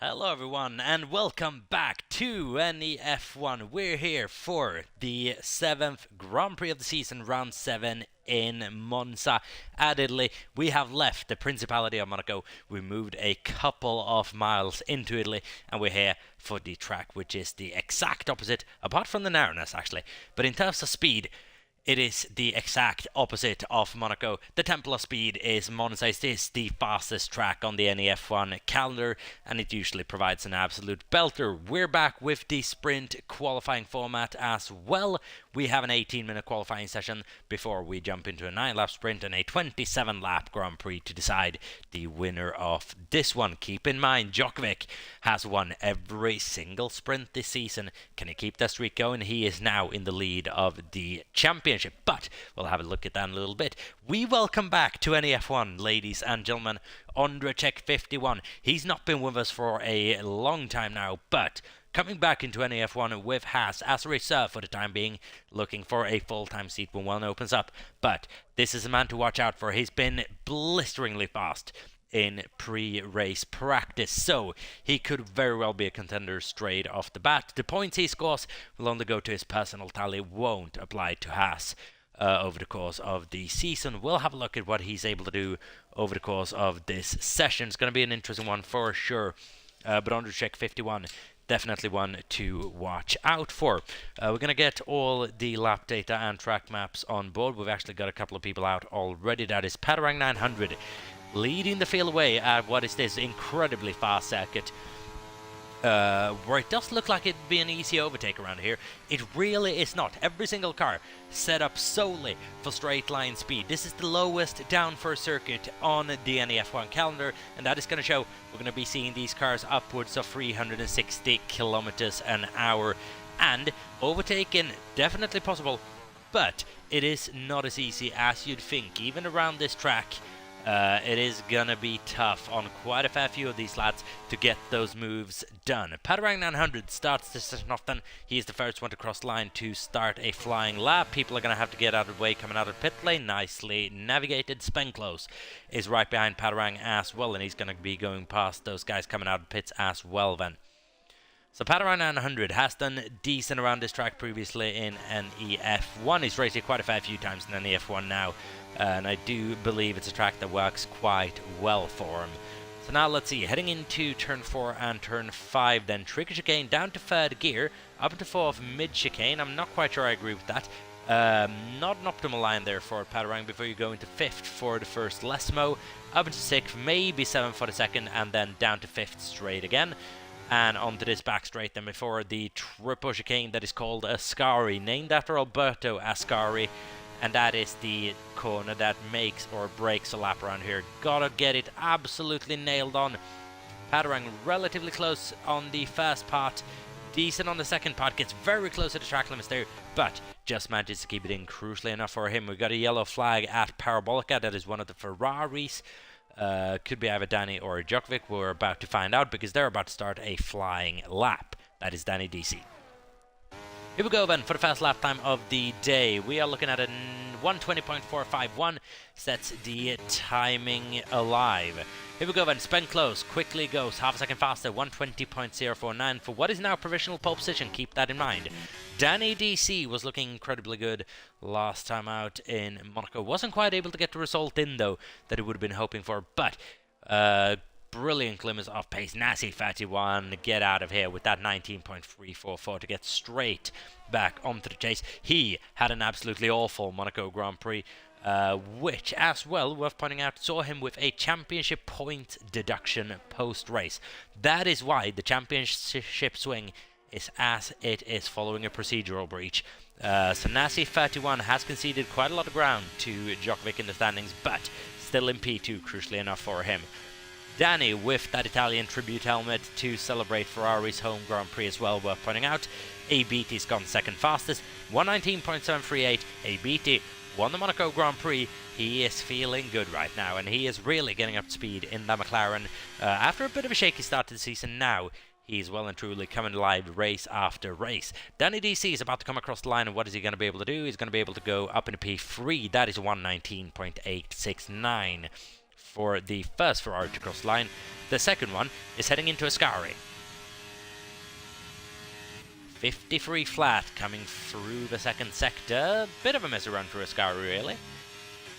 Hello everyone and welcome back to NEF1. We're here for the 7th Grand Prix of the season, round 7 in Monza at Italy. We have left the Principality of Monaco. We moved a couple of miles into Italy and we're here for the track which is the exact opposite, apart from the narrowness actually. But in terms of speed, it is the exact opposite of Monaco. The Temple of Speed is Monza. It is the fastest track on the NEF1 calendar, and it usually provides an absolute belter. We're back with the sprint qualifying format as well. We have an 18-minute qualifying session before we jump into a 9-lap sprint and a 27-lap Grand Prix to decide the winner of this one. Keep in mind, Djokovic has won every single sprint this season. Can he keep that streak going? He is now in the lead of the championship, but we'll have a look at that in a little bit. We welcome back to NEF1, ladies and gentlemen, Ondrejek 51. He's not been with us for a long time now, but coming back into NEF1 with Haas as a reserve for the time being, looking for a full-time seat when one opens up. But this is a man to watch out for. He's been blisteringly fast in pre-race practice, so he could very well be a contender straight off the bat. The points he scores will only go to his personal tally, won't apply to Haas over the course of the season. We'll have a look at what he's able to do over the course of this session. It's going to be an interesting one for sure, but Ondrejek 51, definitely one to watch out for. We're going to get all the lap data and track maps on board. We've actually got a couple of people out already. That is Padarang 900 leading the field away at what is this incredibly fast circuit, where it does look like it'd be an easy overtake around here. It really is not. Every single car set up solely for straight line speed. This is the lowest downforce circuit on the NEF1 calendar, and that is going to show. We're going to be seeing these cars upwards of 360 kilometers an hour, and overtaking definitely possible, but it is not as easy as you'd think. Even around this track, it is gonna be tough on quite a fair few of these lads to get those moves done. Padarang 900 starts this session off then. He is the first one to cross the line to start a flying lap. People are gonna have to get out of the way coming out of pit lane. Nicely navigated. Spenclose is right behind Padarang as well, and he's gonna be going past those guys coming out of pits as well then. So Padarang 900 has done decent around this track previously in NEF1. He's raced it quite a fair few times in NEF1 now, and I do believe it's a track that works quite well for him. So now let's see, heading into turn 4 and turn 5 then. Tricky chicane down to 3rd gear, up into 4th mid chicane. I'm not quite sure I agree with that. Not an optimal line there for Padarang before you go into 5th for the first Lesmo, up into 6th, maybe 7th for the second, and then down to 5th straight again. And onto this back straight then before the triple chicane that is called Ascari, named after Alberto Ascari, and that is the corner that makes or breaks a lap around here. Gotta get it absolutely nailed on. Padarang relatively close on the first part, decent on the second part, gets very close to the track limits there, but just manages to keep it in crucially enough for him. We've got a yellow flag at Parabolica, that is one of the Ferraris. Could be either Danny or Djokovic. We're about to find out because they're about to start a flying lap. That is Danny DC. Here we go then for the fast lap time of the day. We are looking at a 120.451, sets the timing alive. Here we go then, Spenclose quickly goes half a second faster, 120.049 for what is now provisional pole position, keep that in mind. Danny DC was looking incredibly good last time out in Monaco. Wasn't quite able to get the result in though that he would have been hoping for, but brilliant glimmers of pace. Nasty 31, get out of here with that 19.344 to get straight back onto the chase. He had an absolutely awful Monaco Grand Prix, which as well, worth pointing out, saw him with a championship point deduction post-race. That is why the championship swing is as it is, following a procedural breach. So Nasty 31 has conceded quite a lot of ground to Djokovic in the standings, but still in P2, crucially enough for him. Danny with that Italian tribute helmet to celebrate Ferrari's home Grand Prix as well, worth pointing out. ABT's gone second fastest, 119.738. ABT won the Monaco Grand Prix. He is feeling good right now, and he is really getting up to speed in the McLaren. After a bit of a shaky start to the season now, he's well and truly coming alive race after race. Danny DC is about to come across the line, and what is he going to be able to do? He's going to be able to go up into P3. That is 119.869. for the first Ferrari to cross the line. The second one is heading into Ascari. 53 flat coming through the second sector. Bit of a mess around for Ascari, really,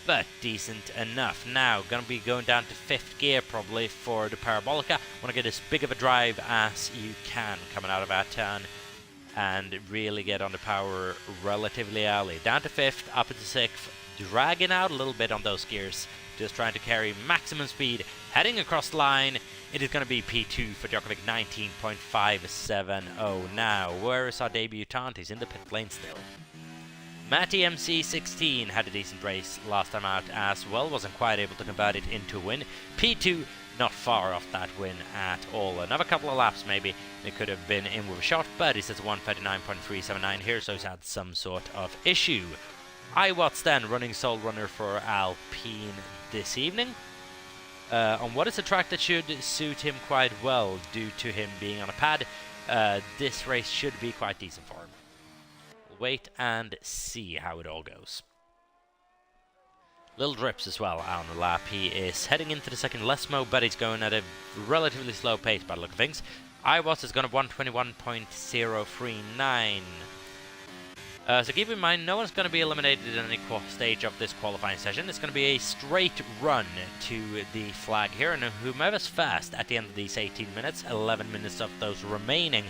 but decent enough. Now gonna be going down to 5th gear probably for the Parabolica. Want to get as big of a drive as you can coming out of that turn and really get on the power relatively early. Down to 5th, up into 6th, dragging out a little bit on those gears, just trying to carry maximum speed. Heading across the line, it is going to be P2 for Djokovic, 19.570 now. Where is our debutant? He's in the pit lane still. Matty MC16 had a decent race last time out as well, wasn't quite able to convert it into a win. P2 not far off that win at all. Another couple of laps maybe it could have been in with a shot, but he says 139.379 here, so he's had some sort of issue. Iwatts then running sole runner for Alpine this evening. On what is a track that should suit him quite well due to him being on a pad. This race should be quite decent for him. We'll wait and see how it all goes. Little drips as well on the lap. He is heading into the second Lesmo, but he's going at a relatively slow pace by the look of things. Iwatts is going to 121.039. So keep in mind, no one's going to be eliminated in any stage of this qualifying session. It's going to be a straight run to the flag here, and whomever's first at the end of these 18 minutes, 11 minutes of those remaining,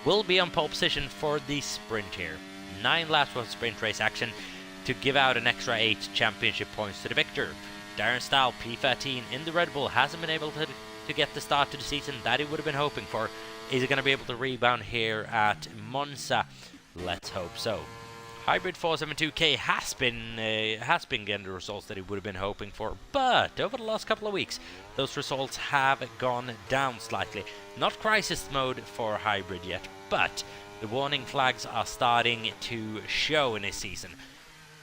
will be on pole position for the sprint here. 9 laps of sprint race action to give out an extra 8 championship points to the victor. Darren Stahl, P13 in the Red Bull, hasn't been able to get the start to the season that he would have been hoping for. Is he going to be able to rebound here at Monza? Let's hope so. Hybrid 472K has been getting the results that he would have been hoping for, but over the last couple of weeks, those results have gone down slightly. Not crisis mode for Hybrid yet, but the warning flags are starting to show in this season.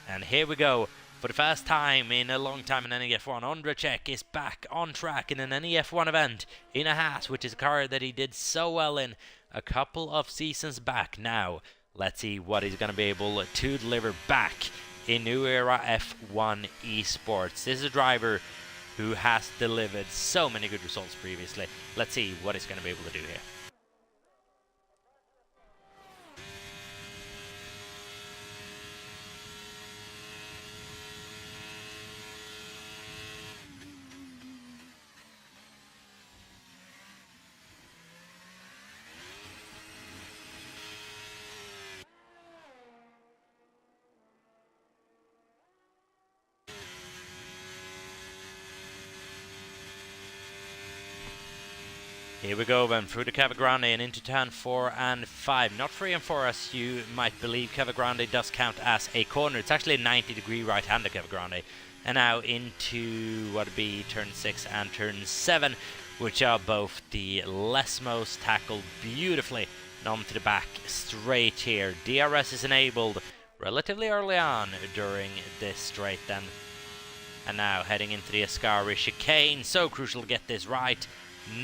And here we go. For the first time in a long time in NEF1, Ondrejek is back on track in an NEF1 event in a Haas, which is a car that he did so well in a couple of seasons back. Now, let's see what he's going to be able to deliver back in New Era F1 Esports. This is a driver who has delivered so many good results previously. Let's see what he's going to be able to do here. Here we go then, through the Cavagrande and into turn 4 and 5. Not 3 and 4 as you might believe. Cavagrande does count as a corner. It's actually a 90-degree right-hander Cavagrande. And now into what would be turn 6 and turn 7, which are both the Lesmos tackled beautifully and onto the back straight here. DRS is enabled relatively early on during this straight then. And now heading into the Ascari chicane. So crucial to get this right.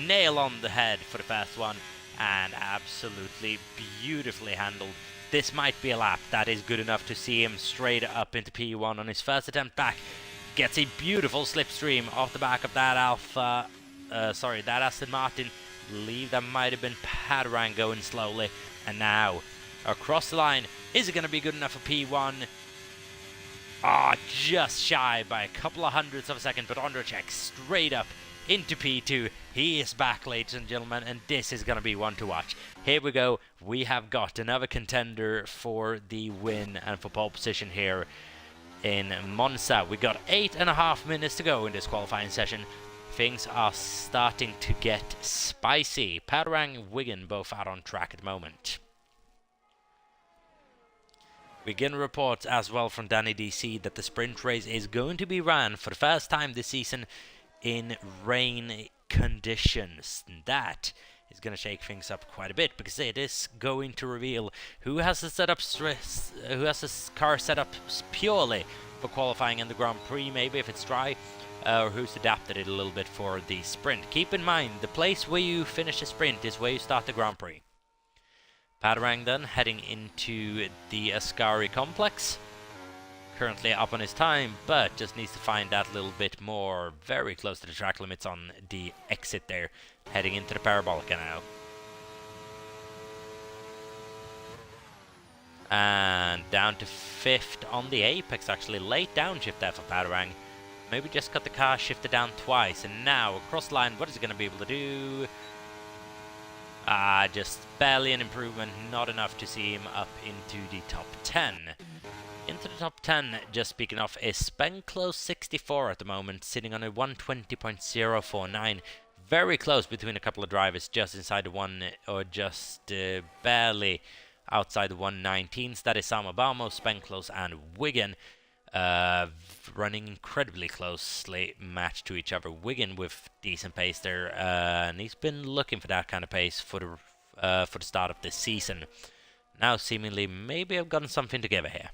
Nail on the head for the first one, and absolutely beautifully handled. This might be a lap that is good enough to see him straight up into P1 on his first attempt back. Gets a beautiful slipstream off the back of that that Aston Martin. Believe that might have been Padarang going slowly, and now across the line. Is it going to be good enough for P1? Just shy by a couple of hundredths of a second, but Ondrejek straight up into P2. He is back, ladies and gentlemen, and this is going to be one to watch. Here we go. We have got another contender for the win and for pole position here in Monza. We got 8.5 minutes to go in this qualifying session. Things are starting to get spicy. Padarang and Wigan both out on track at the moment. We get reports as well from Danny DC that the sprint race is going to be run for the first time this season in rain conditions. That is going to shake things up quite a bit, because it is going to reveal who has the who has this car set up purely for qualifying in the Grand Prix, maybe if it's dry, or who's adapted it a little bit for the sprint. Keep in mind, the place where you finish the sprint is where you start the Grand Prix. Padarang then heading into the Ascari complex. currently up on his time, but just needs to find that little bit more, very close to the track limits on the exit there, heading into the Parabolica now. And down to 5th on the apex, actually. Late downshift there for Padarang. Maybe just got the car shifted down twice, and now across the line, what is he going to be able to do? Just barely an improvement, not enough to see him up into the top 10. Into the top 10, just speaking of, is Spenclose64 at the moment, sitting on a 120.049. Very close between a couple of drivers, just inside the one, or just barely outside the 119s. That is Sam Obama, Spenclose, and Wigan. Running incredibly closely matched to each other. Wigan with decent pace there, and he's been looking for that kind of pace for the start of this season. Now seemingly maybe I've gotten something together here.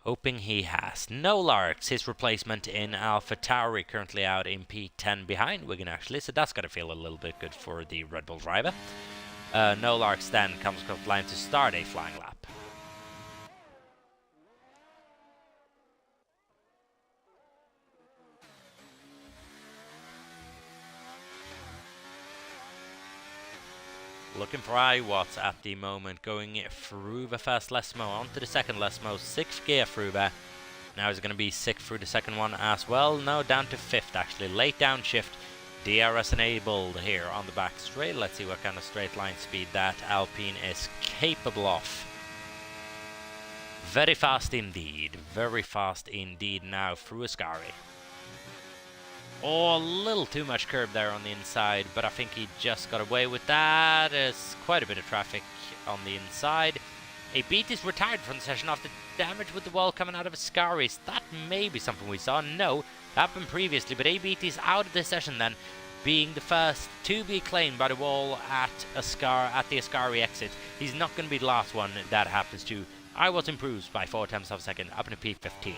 Hoping he has. No Larks, his replacement in Alpha Tauri, currently out in P10 behind Wigan actually, so that's got to feel a little bit good for the Red Bull driver. No Larks then comes across the line to start a flying lap. Looking for Iwatts at the moment, going through the first Lesmo, onto the second Lesmo, 6th gear through there. Now he's going to be 6th through the second one as well. No, down to 5th actually, late downshift. DRS enabled here on the back straight. Let's see what kind of straight line speed that Alpine is capable of. Very fast indeed now through Ascari. Oh, a little too much curb there on the inside, but I think he just got away with that. There's quite a bit of traffic on the inside. A beat is retired from the session after damage with the wall coming out of Ascari's. That may be something we saw. No, that happened previously, but ABT is out of this session then, being the first to be claimed by the wall at the Ascari exit. He's not going to be the last one that happens to. I was improved by 4 tenths of a second up to P15.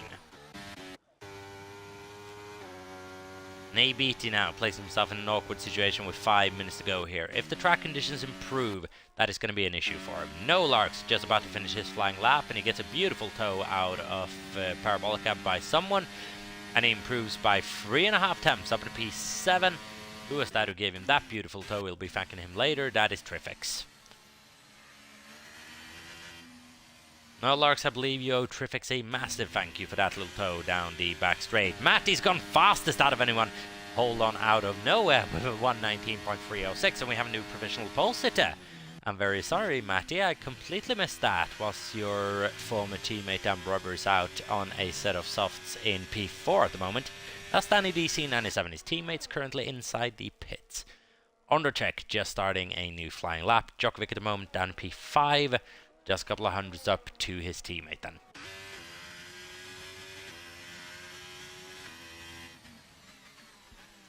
And ABT now places himself in an awkward situation with 5 minutes to go here. If the track conditions improve, that is going to be an issue for him. No Larks just about to finish his flying lap, and he gets a beautiful tow out of Parabolica by someone, and he improves by 3.5 tenths up to P7. Who was that who gave him that beautiful tow? We'll be thanking him later. That is Trifix. No Larks, I believe you owe Trifix a massive thank you for that little tow down the back straight. Matty's gone fastest out of anyone. Hold on out of nowhere with a 119.306, and we have a new provisional pole sitter. I'm very sorry, Matty, I completely missed that. Whilst your former teammate Dan Brubber is out on a set of softs in P4 at the moment. That's Danny DC97. His teammates currently inside the pits. Undercheck just starting a new flying lap. Djokovic at the moment down P5. Just a couple of hundreds up to his teammate then.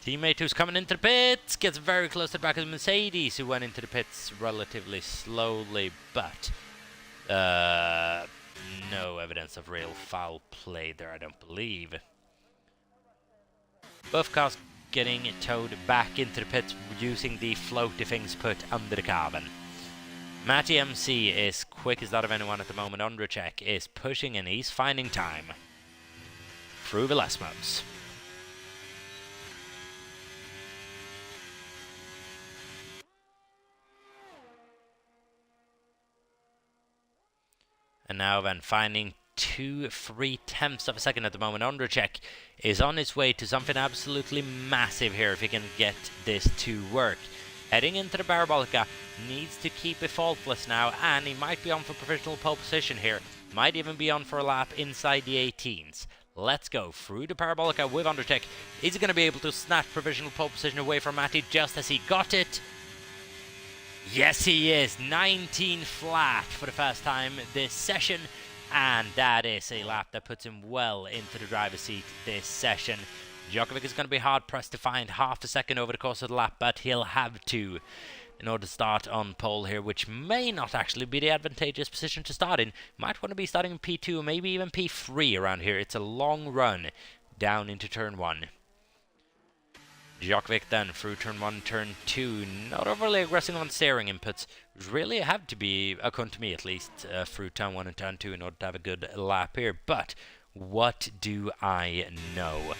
Teammate who's coming into the pits gets very close to the back of the Mercedes, who went into the pits relatively slowly, but no evidence of real foul play there, I don't believe. Both cars getting towed back into the pits using the floaty things put under the carbon. Matty MC is quick as that of anyone at the moment. Undercheck is pushing and he's finding time through the Lesmos. And now then finding 2-3 tenths of a second at the moment. Undercheck is on his way to something absolutely massive here if he can get this to work. Heading into the Parabolica, needs to keep it faultless now, and he might be on for provisional pole position here. Might even be on for a lap inside the 18s. Let's go through the Parabolica with Undercheck. Is he going to be able to snatch provisional pole position away from Matty just as he got it? Yes, he is. 19 flat for the first time this session, and that is a lap that puts him well into the driver's seat this session. Djokovic is going to be hard-pressed to find half a second over the course of the lap, but he'll have to in order to start on pole here, which may not actually be the advantageous position to start in. Might want to be starting in P2, maybe even P3 around here. It's a long run down into turn 1. Djokovic then through turn 1, turn 2, not overly aggressive on steering inputs, really have to be, according to me at least, through turn 1 and turn 2 in order to have a good lap here. But what do I know?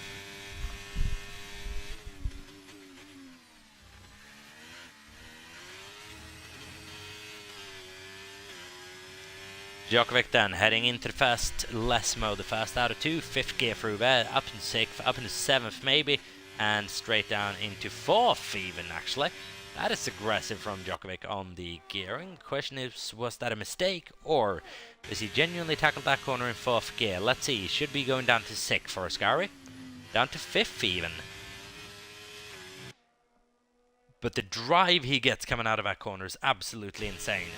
Djokovic then heading into the first less mode, the first out of two, 5th gear through there, up into 6th, up into 7th maybe, and straight down into 4th even actually. That is aggressive from Djokovic on the gearing. The question is, was that a mistake, or does he genuinely tackle that corner in 4th gear? Let's see, he should be going down to 6th for Ascari, down to 5th even. But the drive he gets coming out of that corner is absolutely insane.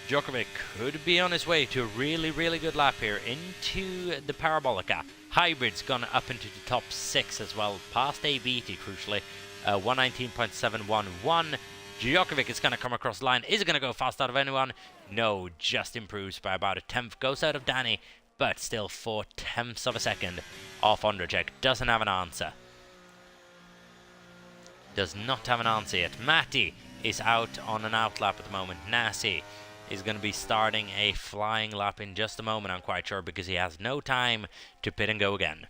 Djokovic could be on his way to a really, really good lap here into the Parabolica. Hybrid's gone up into the top 6 as well, past ABT crucially, 119.711. Djokovic is going to come across the line. Is it going to go fast out of anyone? No, just improves by about a 10th. Goes out of Danny, but still 4/10 of a second off Ondrejek. Doesn't have an answer. Does not have an answer yet. Matti is out on an outlap at the moment. Nasi is going to be starting a flying lap in just a moment, I'm quite sure, because he has no time to pit and go again.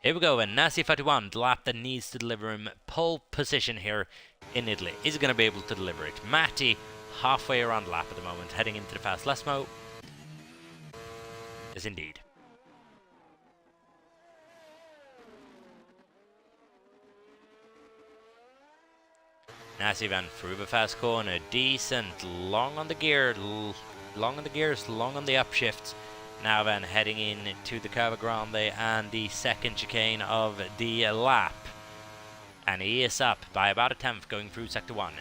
Here we go, and Nasi 41, the lap that needs to deliver him pole position here in Italy. Is he going to be able to deliver it? Matti, halfway around the lap at the moment, heading into the fast Lesmo. Yes, indeed. Nasi then through the fast corner, decent, long on the gear, long on the gears, long on the upshifts. Now then heading in to the Curva Grande and the second chicane of the lap. And he is up by about a 10th going through Sector 1.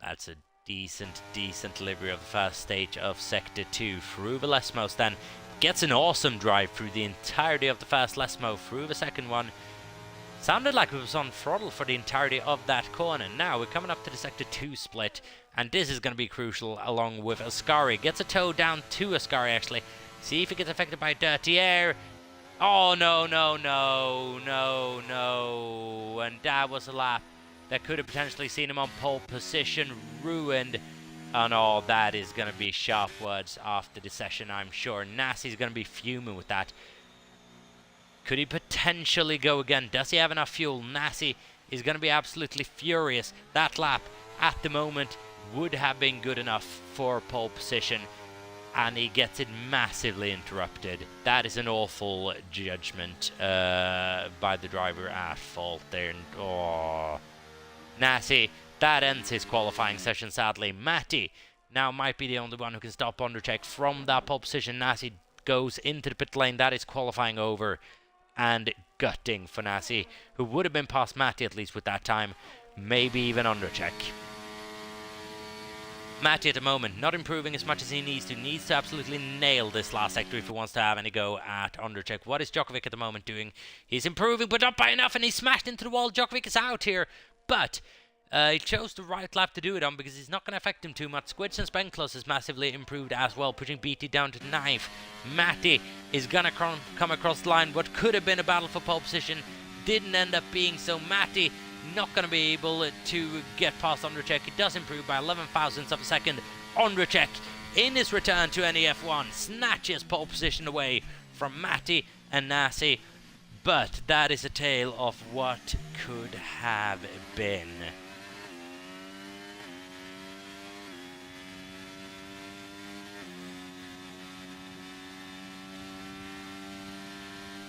That's a decent delivery of the first stage of Sector 2 through the Lesmos. Then gets an awesome drive through the entirety of the first Lesmo through the second one. Sounded like it was on throttle for the entirety of that corner. Now we're coming up to the Sector 2 split, and this is going to be crucial along with Ascari. Gets a toe down to Ascari actually. See if he gets affected by dirty air. Oh no. And that was a lap that could have potentially seen him on pole position. Ruined. And all that is going to be sharp words after the session, I'm sure. Nasi's going to be fuming with that. Could he potentially go again? Does he have enough fuel? Nasi is going to be absolutely furious. That lap at the moment would have been good enough for pole position, and he gets it massively interrupted. That is an awful judgment by the driver at fault there. And, oh, Nasi, that ends his qualifying session sadly. Matti now might be the only one who can stop Ondrejek from that pole position. Nasi goes into the pit lane. That is qualifying over. And gutting for Nasi, who would have been past Matti at least with that time, maybe even Ondrejek. Matti at the moment not improving as much as he needs to absolutely nail this last sector if he wants to have any go at Ondrejek. What is Djokovic at the moment doing? He's improving, but not by enough, and he's smashed into the wall. Djokovic is out here, but he chose the right lap to do it on because he's not going to affect him too much. Squidge and Spenklos has massively improved as well, pushing BT down to 9th. Matti is going to come across the line. What could have been a battle for pole position didn't end up being so. Matti not going to be able to get past Ondrejek. He does improve by 11 thousandths of a second. Ondrejek, in his return to NEF1, snatches pole position away from Matti and Nasi. But that is a tale of what could have been.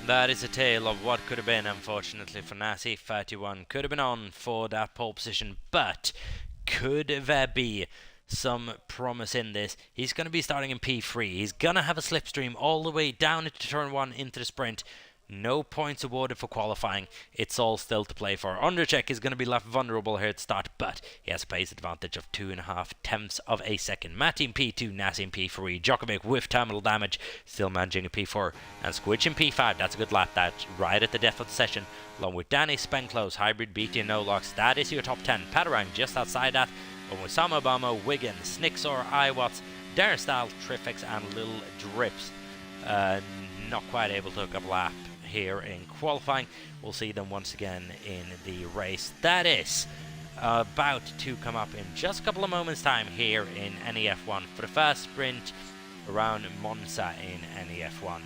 That is a tale of what could have been, unfortunately, for Nasi. 31 could have been on for that pole position, but could there be some promise in this? He's going to be starting in P3. He's going to have a slipstream all the way down into turn 1 into the sprint. No points awarded for qualifying. It's all still to play for. Ondrejek is going to be left vulnerable here at start, but he has a pace advantage of 2.5 of a second. Matti in P2, Nasi in P3. Djokovic with terminal damage, still managing a P4. And Squidge in P5. That's a good lap. That's right at the death of the session. Along with Danny, Spenklos, Hybrid, BT and No Locks. That is your top 10. Patarang just outside that. And with Sam Obama, Wigan, Snixor, Iwatts, Darren Style, Trifex and Little Drips. Not quite able to hook up a lap here in qualifying. We'll see them once again in the race. That is about to come up in just a couple of moments time here in NEF1 for the first sprint around Monza in NEF1.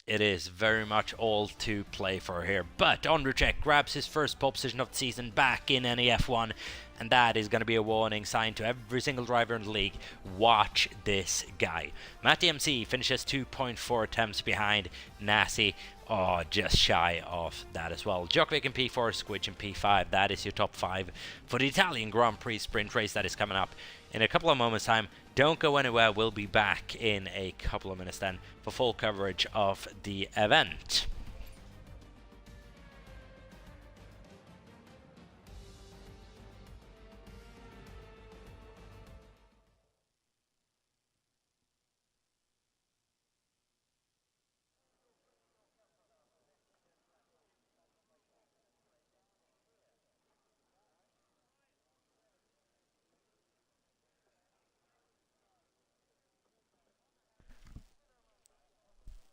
It is very much all to play for here, but Ondrejek grabs his first pole position of the season back in NEF1, and that is going to be a warning sign to every single driver in the league. Watch this guy. Matty MC finishes 2.4 attempts behind Nasi. Oh, just shy of that as well. Djokovic in P4, Squidge in P5. That is your top 5 for the Italian Grand Prix sprint race that is coming up in a couple of moments' time. Don't go anywhere. We'll be back in a couple of minutes then for full coverage of the event.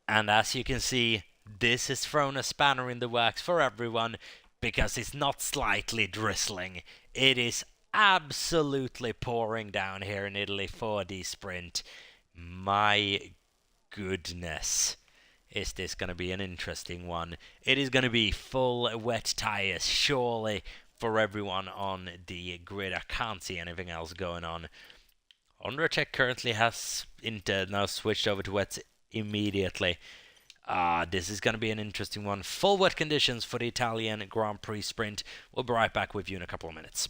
And as you can see, this has thrown a spanner in the works for everyone, because it's not slightly drizzling. It is absolutely pouring down here in Italy for the sprint. My goodness. Is this going to be an interesting one? It is going to be full wet tires, surely, for everyone on the grid. I can't see anything else going on. Ondrejek currently has now switched over to wets immediately. This is going to be an interesting one. Full wet conditions for the Italian Grand Prix sprint. We'll be right back with you in a couple of minutes.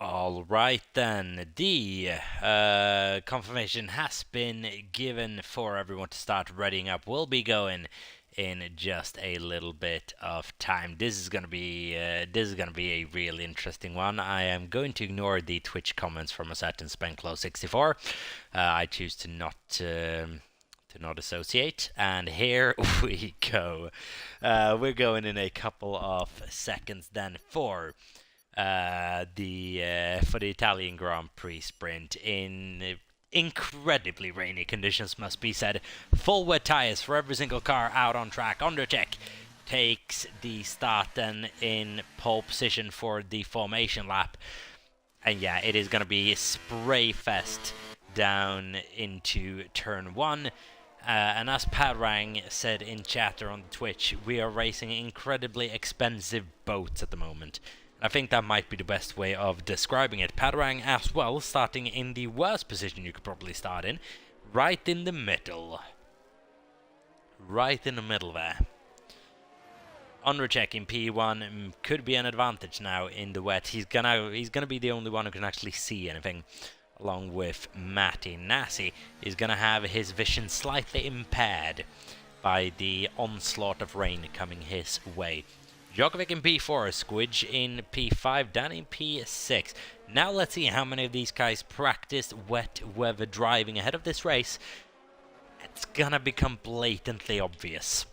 All right then, the confirmation has been given for everyone to start readying up. We'll be going in just a little bit of time. This is gonna be a really interesting one. I am going to ignore the Twitch comments from a certain Spenclaw64. I choose to not associate, and here we go. We're going in a couple of seconds then for for the Italian Grand Prix sprint in incredibly rainy conditions, must be said. Full wet tires for every single car out on track. Undercheck takes the start then in pole position for the formation lap. And yeah, it is going to be a spray fest down into turn 1. And as Parang said in chatter on Twitch, we are racing incredibly expensive boats at the moment. I think that might be the best way of describing it. Parang as well, starting in the worst position you could probably start in. Right in the middle. Right in the middle there. Undercheck in P1 could be an advantage now in the wet. He's gonna be the only one who can actually see anything, along with Matty. Nasi is gonna have his vision slightly impaired by the onslaught of rain coming his way. Djokovic in P4, Squidge in P5, Dan in P6. Now let's see how many of these guys practiced wet weather driving ahead of this race. It's gonna become blatantly obvious.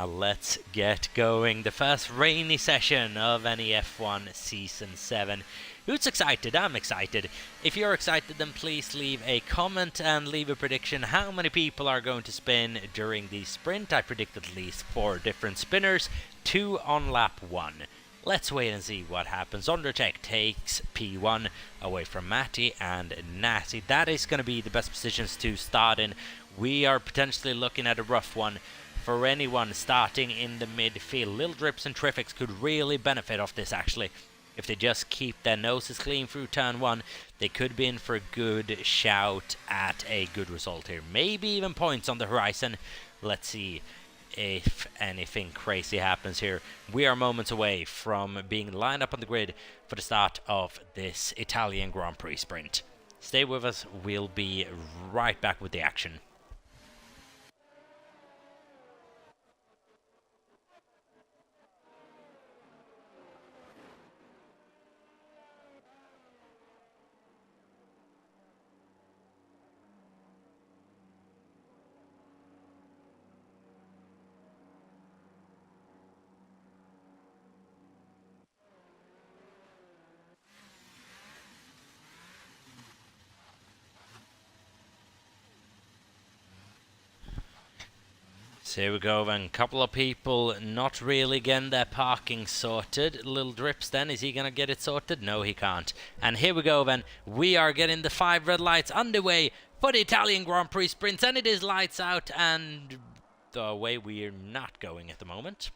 Let's get going. The first rainy session of NEF1 Season 7. Who's excited? I'm excited. If you're excited, then please leave a comment and leave a prediction how many people are going to spin during the sprint. I predict at least 4 different spinners, 2 on lap 1. Let's wait and see what happens. Undercheck takes P1 away from Matty and Natty. That is going to be the best positions to start in. We are potentially looking at a rough one for anyone starting in the midfield. Little Drips and Triffics could really benefit off this, actually. If they just keep their noses clean through turn 1, they could be in for a good shout at a good result here. Maybe even points on the horizon. Let's see if anything crazy happens here. We are moments away from being lined up on the grid for the start of this Italian Grand Prix sprint. Stay with us. We'll be right back with the action. So here we go then, couple of people not really getting their parking sorted. Little Drips then, is he going to get it sorted? No, he can't. And here we go then, we are getting the 5 red lights underway for the Italian Grand Prix sprints, and it is lights out, and the way we're not going at the moment.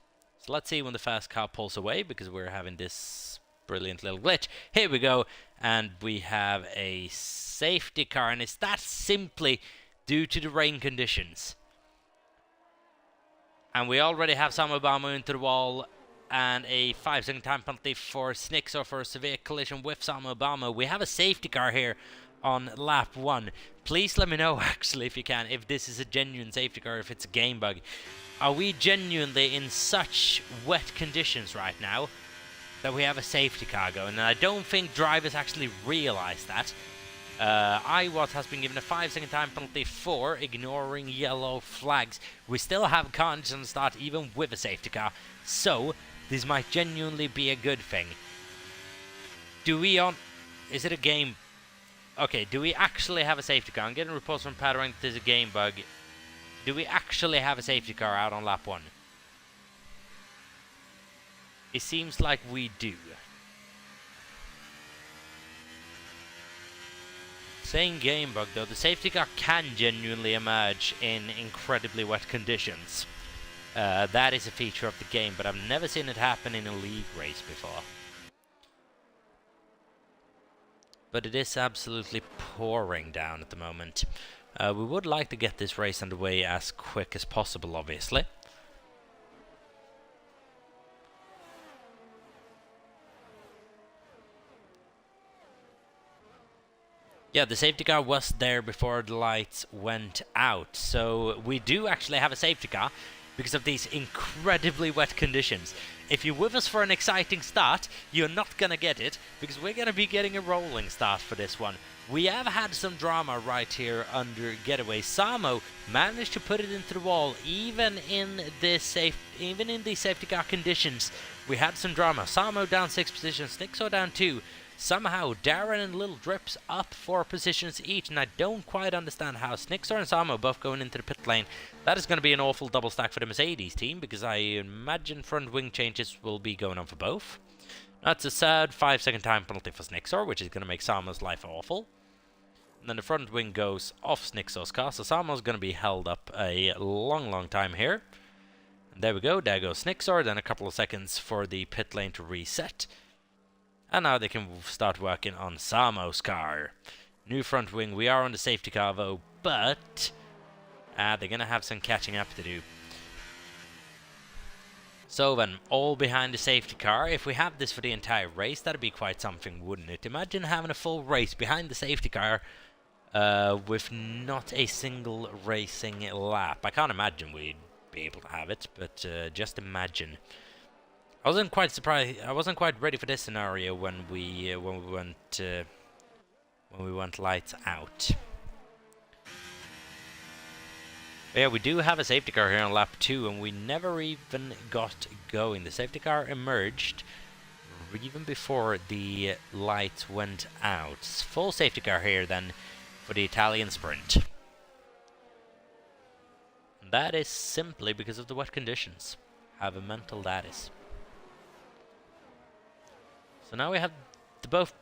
So let's see when the fast car pulls away, because we're having this brilliant little glitch. Here we go, and we have a safety car, and it's that simply due to the rain conditions. And we already have Sam Obama into the wall and a 5-second time penalty for Snixo for a severe collision with Sam Obama. We have a safety car here on lap 1. Please let me know, actually, if you can, if this is a genuine safety car, if it's a game bug. Are we genuinely in such wet conditions right now that we have a safety car going? And I don't think drivers actually realize that. Iwat has been given a 5-second time penalty for ignoring yellow flags. We still have carnage on the start even with a safety car, so this might genuinely be a good thing. Is it a game? Okay, do we actually have a safety car? I'm getting reports from Pattering that there's a game bug. Do we actually have a safety car out on lap 1? It seems like we do. Saying game bug though, the safety car can genuinely emerge in incredibly wet conditions. That is a feature of the game, but I've never seen it happen in a league race before. But it is absolutely pouring down at the moment. We would like to get this race underway as quick as possible, obviously. Yeah, the safety car was there before the lights went out, so we do actually have a safety car because of these incredibly wet conditions. if you're with us for an exciting start, you're not gonna get it, because we're gonna be getting a rolling start for this one. We have had some drama right here under Getaway. Samo managed to put it into the wall, even in these safety car conditions. We had some drama. Samo down 6 positions, Nixor down 2. Somehow Darren and Little Drips up 4 positions each, and I don't quite understand how Snixor and Samo both going into the pit lane. That is going to be an awful double stack for the Mercedes team, because I imagine front wing changes will be going on for both. That's a sad 5-second time penalty for Snixor, which is going to make Samo's life awful. And then the front wing goes off Snixor's car, so Samo's going to be held up a long time here. And there we go, there goes Snixor, then a couple of seconds for the pit lane to reset. And now they can start working on Samo's car. New front wing, we are on the safety car though, but they're going to have some catching up to do. So then, all behind the safety car. If we have this for the entire race, that'd be quite something, wouldn't it? Imagine having a full race behind the safety car with not a single racing lap. I can't imagine we'd be able to have it, but just imagine. I wasn't quite surprised. I wasn't quite ready for this scenario when we went lights out. But yeah, we do have a safety car here on lap 2, and we never even got going. The safety car emerged even before the lights went out. Full safety car here then for the Italian sprint. And that is simply because of the wet conditions. Have a mental that is. So now we have both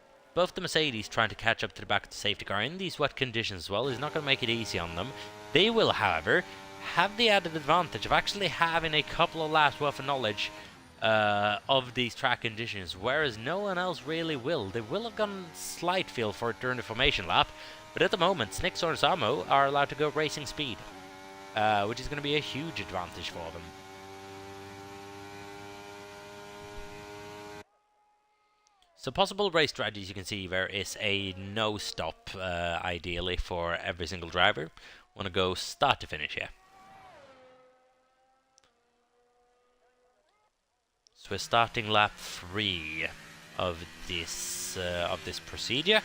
the Mercedes trying to catch up to the back of the safety car in these wet conditions as well. It's not going to make it easy on them. They will, however, have the added advantage of actually having a couple of laps worth of knowledge of these track conditions, whereas no one else really will. They will have gotten slight feel for it during the formation lap, but at the moment, Snixor and Samo are allowed to go racing speed, which is going to be a huge advantage for them. So possible race strategies you can see there is a no stop, ideally, for every single driver. Want to go start to finish here. So we're starting lap 3 of this procedure,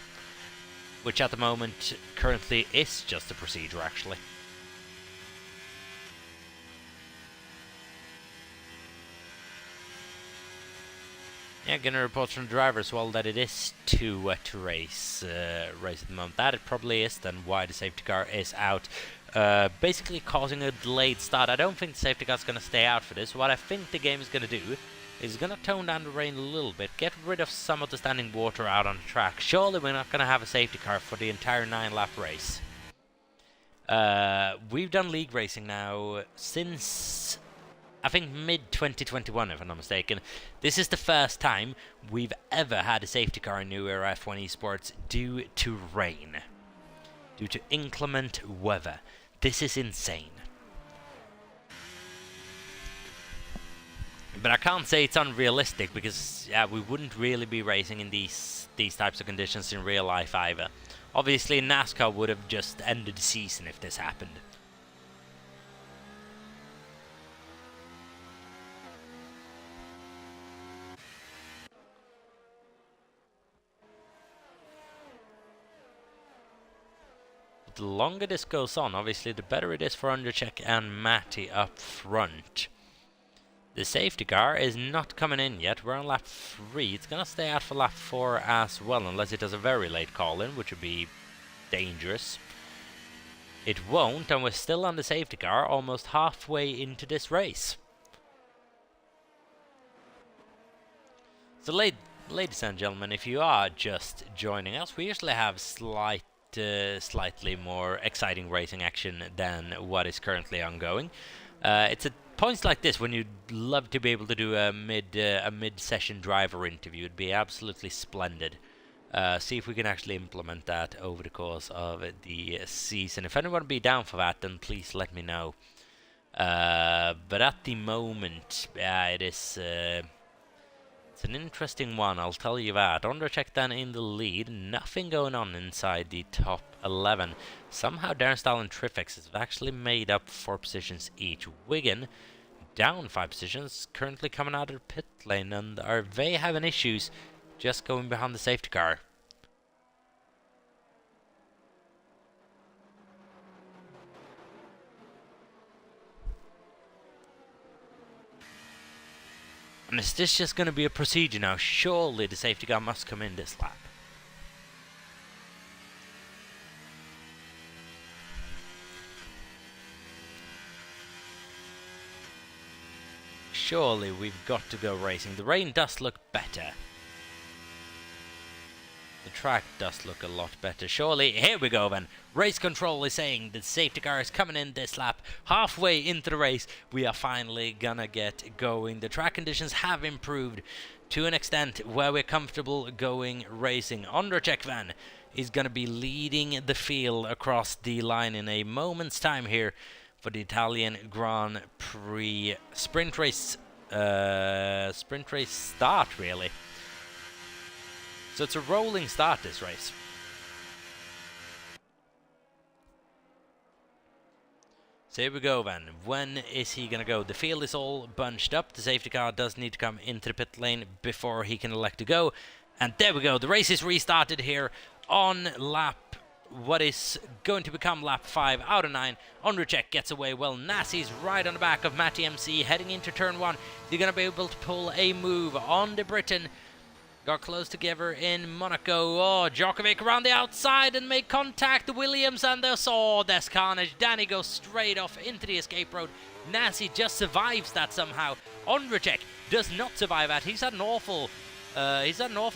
which at the moment currently is just a procedure actually. Yeah, gonna report from the driver as well that it is too wet to race at the moment. That it probably is then why the safety car is out, basically causing a delayed start. I don't think the safety car is gonna stay out for this. What I think the game is gonna do is gonna tone down the rain a little bit, get rid of some of the standing water out on the track. Surely we're not gonna have a safety car for the entire 9-lap race. We've done league racing now since I think mid-2021, if I'm not mistaken. This is the first time we've ever had a safety car in New Era F1 Esports due to rain. Due to inclement weather. This is insane. But I can't say it's unrealistic, because yeah, we wouldn't really be racing in these types of conditions in real life either. Obviously, NASCAR would have just ended the season if this happened. The longer this goes on, obviously, the better it is for Undercheck and Matty up front. The safety car is not coming in yet. We're on lap 3. It's going to stay out for lap 4 as well, unless it does a very late call-in, which would be dangerous. It won't, and we're still on the safety car, almost halfway into this race. So, ladies and gentlemen, if you are just joining us, we usually have slightly more exciting racing action than what is currently ongoing. It's at points like this when you'd love to be able to do a mid-session driver interview. It'd be absolutely splendid. See if we can actually implement that over the course of the season. If anyone would be down for that, then please let me know. But at the moment, it is it's an interesting one, I'll tell you that. Undercheck then in the lead, nothing going on inside the top 11. Somehow Darren Stahl and Trifex has actually made up 4 positions each. Wigan down 5 positions, currently coming out of the pit lane, and are they having issues just going behind the safety car? And is this just going to be a procedure now? Surely the safety car must come in this lap. Surely we've got to go racing. The rain does look better. The track does look a lot better. Surely, here we go then. Race control is saying the safety car is coming in this lap. Halfway into the race, we are finally gonna get going. The track conditions have improved to an extent where we're comfortable going racing. Ondrejek then is gonna be leading the field across the line in a moment's time here for the Italian Grand Prix sprint race start, really. So it's a rolling start, this race. So here we go then. When is he going to go? The field is all bunched up. The safety car does need to come into the pit lane before he can elect to go. And there we go. The race is restarted here on lap, what is going to become lap 5 out of 9. Ondrejek gets away well. Nasi's right on the back of Matty MC heading into turn 1. They're going to be able to pull a move on the Britain. Got close together in Monaco. Oh, Djokovic around the outside and make contact. The Williams and the there's carnage. Danny goes straight off into the escape road. Nasi just survives that somehow. Ondrejek does not survive that. He's had an awful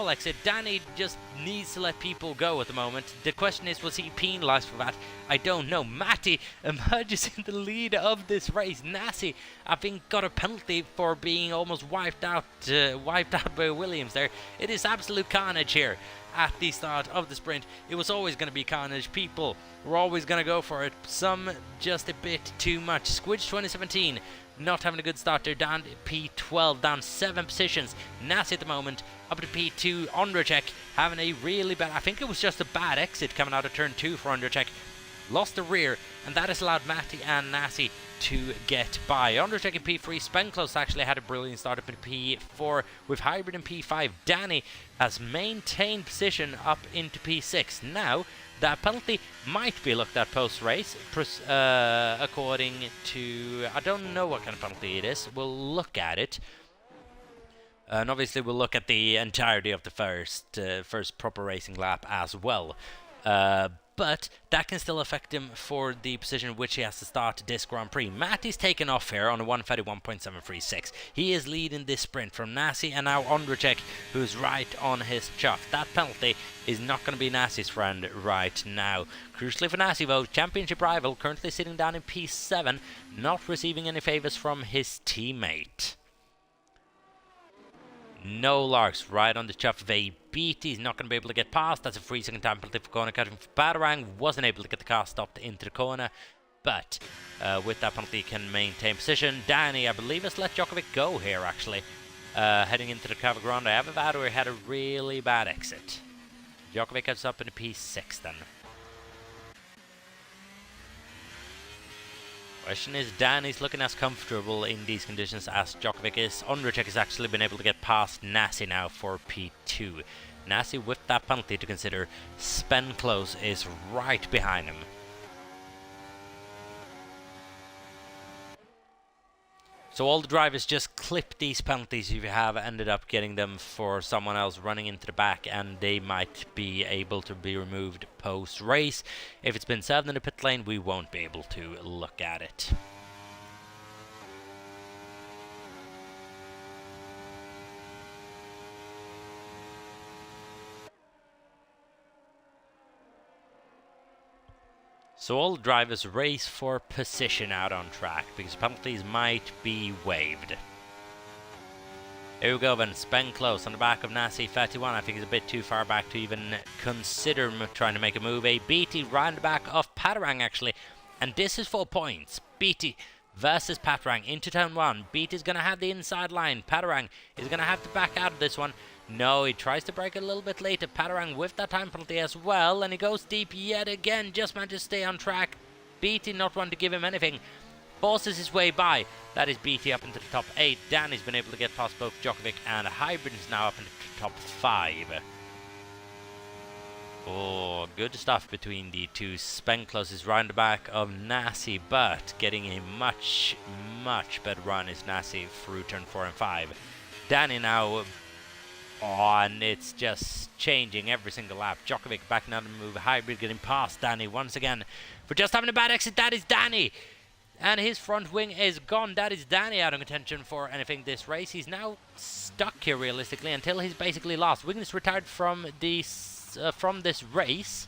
exit. Danny just needs to let people go at the moment. The question is, was he penalised for that? I don't know. Matty emerges in the lead of this race. Nasi, I think, got a penalty for being almost wiped out by Williams there. It is absolute carnage here at the start of the sprint. It was always going to be carnage. People were always going to go for it. Some just a bit too much. Squidge 2017 not having a good start there, down P12, down 7 positions. Nasi at the moment up to P2. Ondrejek having a really bad, I think it was just a bad exit coming out of turn 2 for Ondrejek. Lost the rear, and that has allowed Matty and Nasi to get by. Ondrejek in P3. Spenclose actually had a brilliant start up in P4 with Hybrid in P5. Danny has maintained position up into P6. Now that penalty might be looked at post-race, according to, I don't know what kind of penalty it is. We'll look at it. And obviously we'll look at the entirety of the first proper racing lap as well. But that can still affect him for the position which he has to start this Grand Prix. Matty's taken off here on a 1:31.736. He is leading this sprint from Nasi and now Ondrejek, who's right on his chuff. That penalty is not going to be Nasi's friend right now. Crucially for Nasi though, championship rival currently sitting down in P7, not receiving any favours from his teammate. No larks, right on the chuff of a beat. He's not going to be able to get past. That's a 3-second time penalty for corner cutting for Padarang. Wasn't able to get the car stopped into the corner, but with that penalty he can maintain position. Danny, I believe, has let Djokovic go here actually. Heading into the Cava Grande. Avivador had a really bad exit. Djokovic gets up in the P6 then. Question is, Danny's looking as comfortable in these conditions as Djokovic is. Ondrejek has actually been able to get past Nasi now for P2. Nasi with that penalty to consider. Spenclose is right behind him. So all the drivers just clip these penalties if you have ended up getting them for someone else running into the back, and they might be able to be removed post-race. If it's been served in the pit lane, we won't be able to look at it. So all drivers race for position out on track, because penalties might be waived. Here we go then, Spenclose on the back of Nasi 31. I think he's a bit too far back to even consider trying to make a move. A BT round the back of Padarang actually, and this is 4 points. BT versus Padarang into turn 1. BT is going to have the inside line. Padarang is going to have to back out of this one. No, he tries to break it a little bit later. Padarang with that time penalty as well, and he goes deep yet again. Just managed to stay on track. BT not wanting to give him anything. forces his way by. That is BT up into the top 8. Danny's been able to get past both Djokovic and Hybrid is now up into the top 5. Oh, good stuff between the two. Spenklos is round the back of Nasi, but getting a much better run is Nasi through turn 4 and 5. Danny now, and it's just changing every single lap. Djokovic backing out of the move. Hybrid getting past Danny once again for just having a bad exit. That is Danny. And his front wing is gone. That is Danny out of contention for anything this race. He's now stuck here realistically until he's basically lost. Wiggins retired from this race.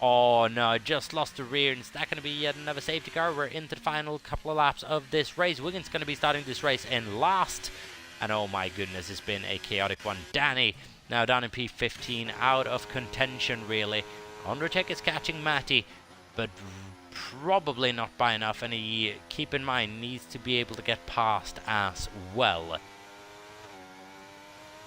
Oh no, just lost the rear. And is that going to be yet another safety car? We're into the final couple of laps of this race. Wiggins going to be starting this race in last. And oh my goodness, it's been a chaotic one. Danny now down in P15, out of contention really. Undertake is catching Matty, but probably not by enough, and he, keep in mind, needs to be able to get past as well.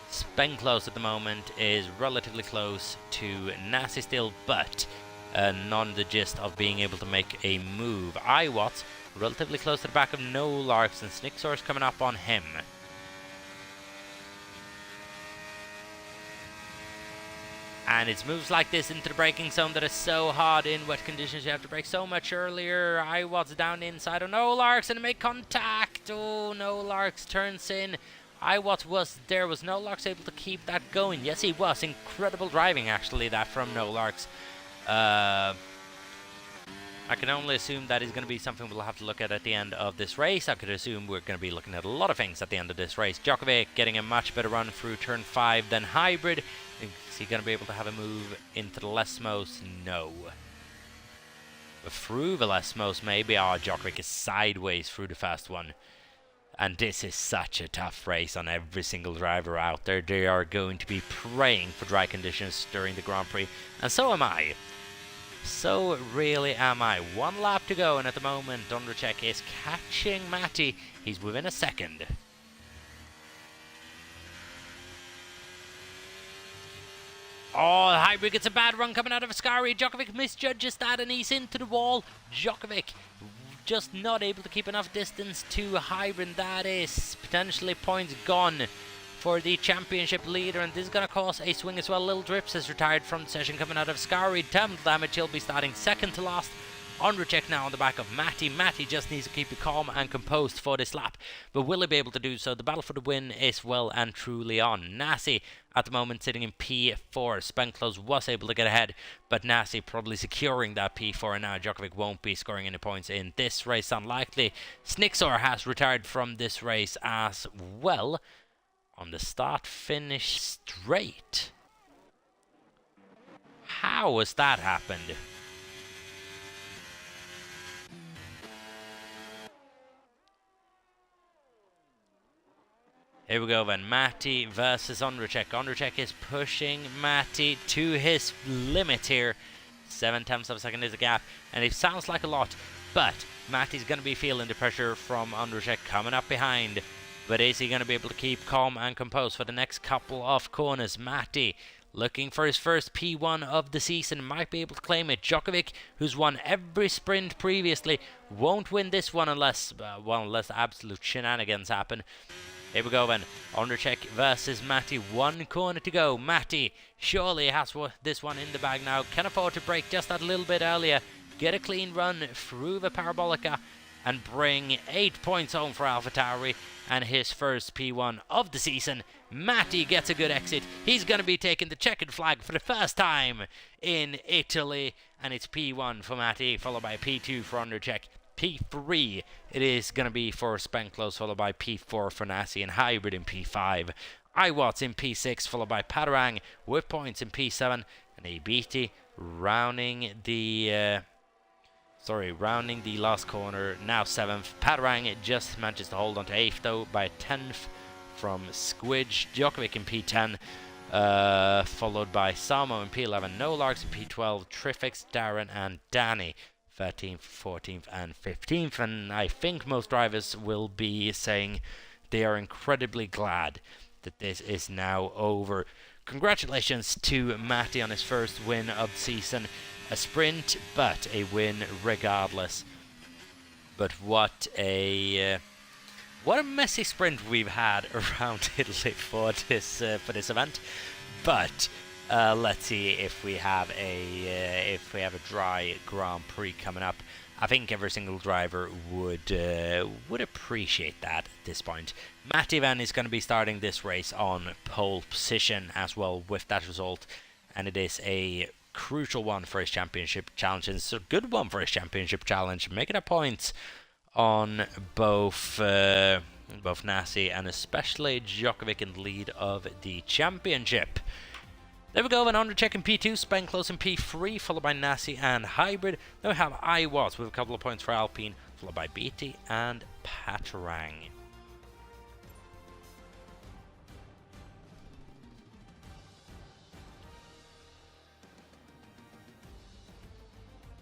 Spenklos at the moment is relatively close to Nasi still, but none the gist of being able to make a move. Iwatts relatively close to the back of No Larks, and Snicksor's coming up on him. And it's moves like this into the braking zone that is so hard in wet conditions. You have to brake so much earlier. Iwatts down inside of No Larks and make contact. Oh, No Larks turns in. Iwatts was there. Was No Larks able to keep that going? Yes, he was. Incredible driving, actually, that from No Larks. I can only assume that is going to be something we'll have to look at the end of this race. I could assume we're going to be looking at a lot of things at the end of this race. Djokovic getting a much better run through turn 5 than Hybrid. Is he going to be able to have a move into the Lesmos? No. But through the Lesmos, maybe. Oh, Djokovic is sideways through the fast one. And this is such a tough race on every single driver out there. They are going to be praying for dry conditions during the Grand Prix. And so am I. So really am I. One lap to go, and at the moment, Undercheck is catching Matty. He's within a second. Oh, Hybrid gets a bad run coming out of Ascari. Djokovic misjudges that, and he's into the wall. Djokovic just not able to keep enough distance to Hybrid. That is potentially points gone for the championship leader, and this is going to cause a swing as well. Little Drips is retired from the session coming out of Scary. Temple damage, he'll be starting second to last. Undercheck now on the back of Matty. Matty just needs to keep it calm and composed for this lap, but will he be able to do so? The battle for the win is well and truly on. Nasi at the moment sitting in P4. Spenklos was able to get ahead, but Nasi probably securing that P4, and now Djokovic won't be scoring any points in this race, unlikely. Snicksor has retired from this race as well. On the start-finish straight. How has that happened? Here we go then. Matty versus Undercheck. Undercheck is pushing Matty to his limit here. 0.7 of a second is a gap, and it sounds like a lot, but Matty's going to be feeling the pressure from Undercheck coming up behind. But is he going to be able to keep calm and composed for the next couple of corners? Matty looking for his first P1 of the season, might be able to claim it. Djokovic, who's won every sprint previously, won't win this one unless absolute shenanigans happen. Here we go then. Undercheck versus Matty. One corner to go. Matty surely has this one in the bag now. Can afford to break just that little bit earlier. Get a clean run through the Parabolica and bring 8 points home for AlphaTauri and his first P1 of the season. Matty gets a good exit. He's going to be taking the checkered flag for the first time in Italy, and it's P1 for Matty, followed by P2 for Undercheck. P3 it is going to be for Spenklos, followed by P4 for Nasi, and Hybrid in P5. Iwatts in P6, followed by Padarang with points in P7, and Abiti rounding the last corner, now 7th. Padarang just manages to hold on to 8th though by 10th from Squidge. Djokovic in P10, followed by Samo in P11, No Larks in P12, Trifix, Darren and Danny 13th, 14th and 15th. And I think most drivers will be saying they are incredibly glad that this is now over. Congratulations to Matty on his first win of the season. A sprint, but a win regardless. But what a messy sprint we've had around Italy for this event. But let's see if we have a dry Grand Prix coming up. I think every single driver would appreciate that at this point. Matt Ivan is going to be starting this race on pole position as well with that result, and it is a crucial one for his championship challenge. And it's a good one for his championship challenge, making a point on both Nasi and especially Djokovic in the lead of the championship. There we go, an undercheck in P2, Spain close in P3, followed by Nasi and Hybrid. Then we have Iwas with a couple of points for Alpine, followed by Beatty and Patarang.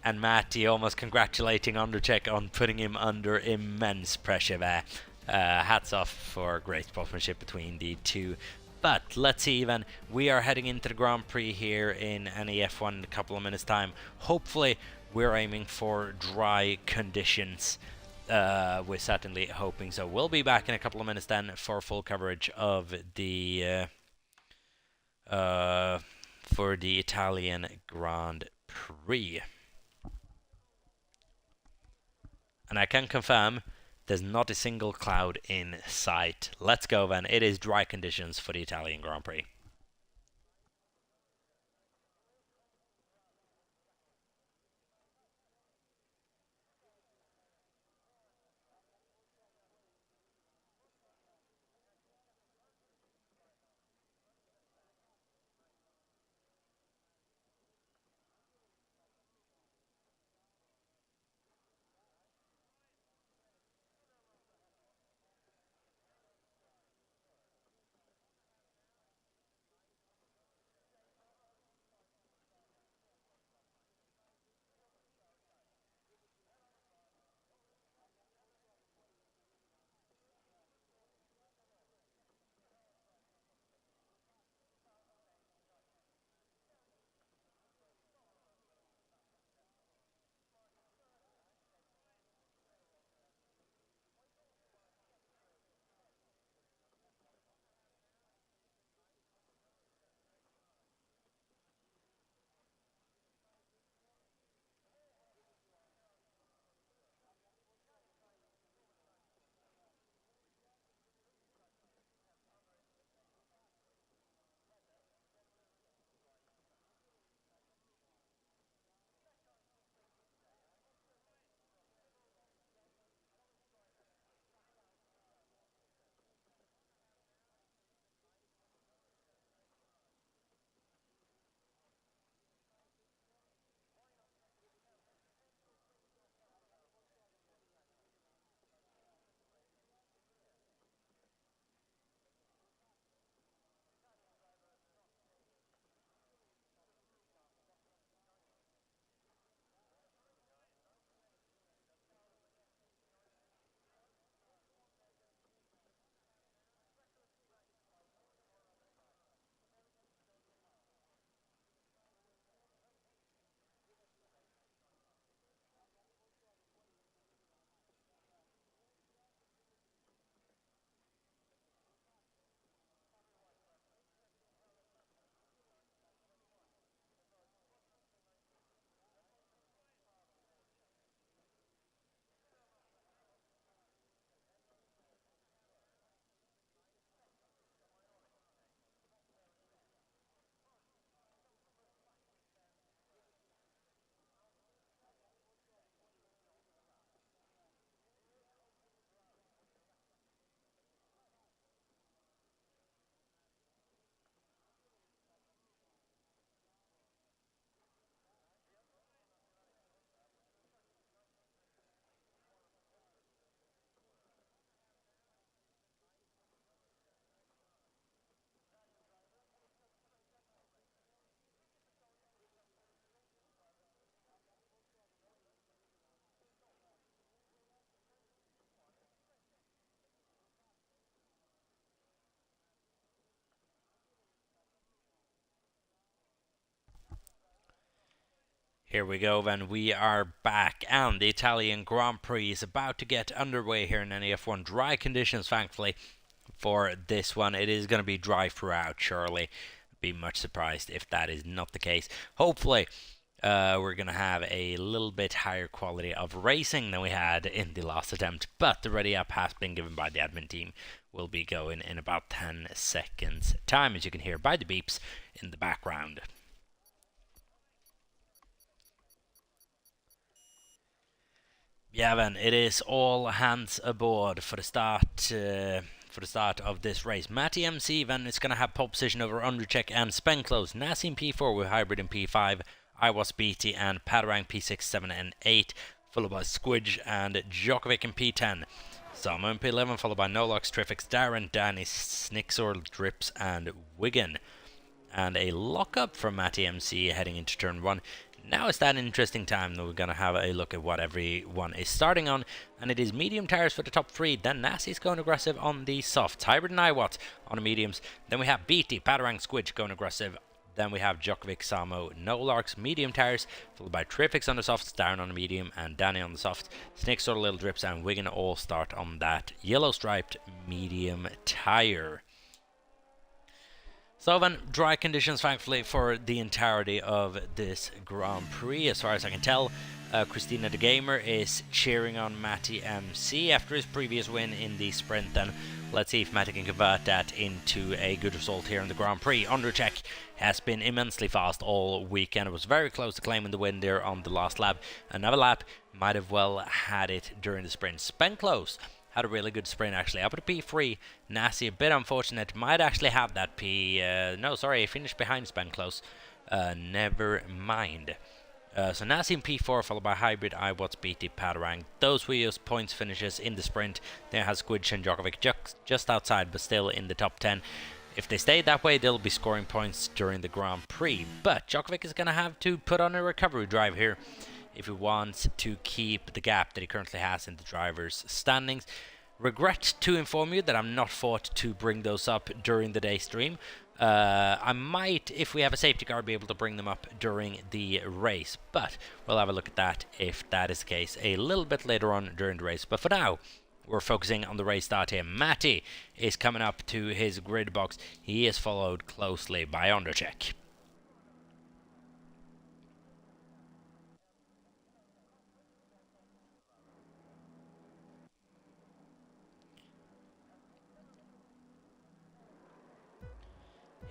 And Matty almost congratulating Undercheck on putting him under immense pressure there. Hats off for great sportsmanship between the two. But let's see, even we are heading into the Grand Prix here in NEF1 in a couple of minutes' time. Hopefully, we're aiming for dry conditions. We're certainly hoping so. We'll be back in a couple of minutes then for full coverage of the for the Italian Grand Prix. And I can confirm there's not a single cloud in sight. Let's go then. It is dry conditions for the Italian Grand Prix. Here we go then, we are back, and the Italian Grand Prix is about to get underway here in NEF1. Dry conditions, thankfully, for this one. It is going to be dry throughout, surely. Be much surprised if that is not the case. Hopefully, we're going to have a little bit higher quality of racing than we had in the last attempt, but the ready up has been given by the admin team. Will be going in about 10 seconds time, as you can hear by the beeps in the background. Yeah, then it is all hands aboard for the start of this race. Matty MC then is going to have pole position over Undercheck and Spenclose. Nassi in P4 with Hybrid in P5, Iwas BT and Padarang P6, 7 and 8, followed by Squidge and Djokovic in P10. Sama in P11, followed by Nolox, Trifix, Darren, Danny, Snixor, Drips and Wigan. And a lockup from Matty MC heading into turn 1. Now is that interesting time that we're going to have a look at what everyone is starting on, and it is medium tires for the top 3, then Nassi's going aggressive on the softs, Hybrid and Iwat on the mediums, then we have BT, Padarang, Squidge going aggressive, then we have Djokovic, Samo, Nolarks, medium tires, followed by Trifix on the softs, Darren on the medium, and Danny on the soft, Snakes or Little Drips and Wigan all start on that yellow striped medium tire. So then, dry conditions thankfully for the entirety of this Grand Prix. As far as I can tell, Christina the Gamer is cheering on Matty MC after his previous win in the sprint. Then let's see if Matty can convert that into a good result here in the Grand Prix. Undercheck has been immensely fast all weekend. It was very close to claiming the win there on the last lap. Another lap, might have well had it during the sprint. Spenclose had a really good sprint actually, up at P3. Nassi, a bit unfortunate, might actually have that no, sorry, he finished behind Spenclose. Never mind. So Nassi in P4, followed by Hybrid, Iwatts, BT, Padarang. Those were your points finishes in the sprint. There has Squidge and Djokovic just outside, but still in the top 10. If they stay that way, they'll be scoring points during the Grand Prix. But Djokovic is going to have to put on a recovery drive here if he wants to keep the gap that he currently has in the drivers' standings. Regret to inform you that I'm not thought to bring those up during the day stream. I might, if we have a safety car, be able to bring them up during the race, but we'll have a look at that if that is the case a little bit later on during the race. But for now, we're focusing on the race start here. Matty is coming up to his grid box. He is followed closely by Undercheck.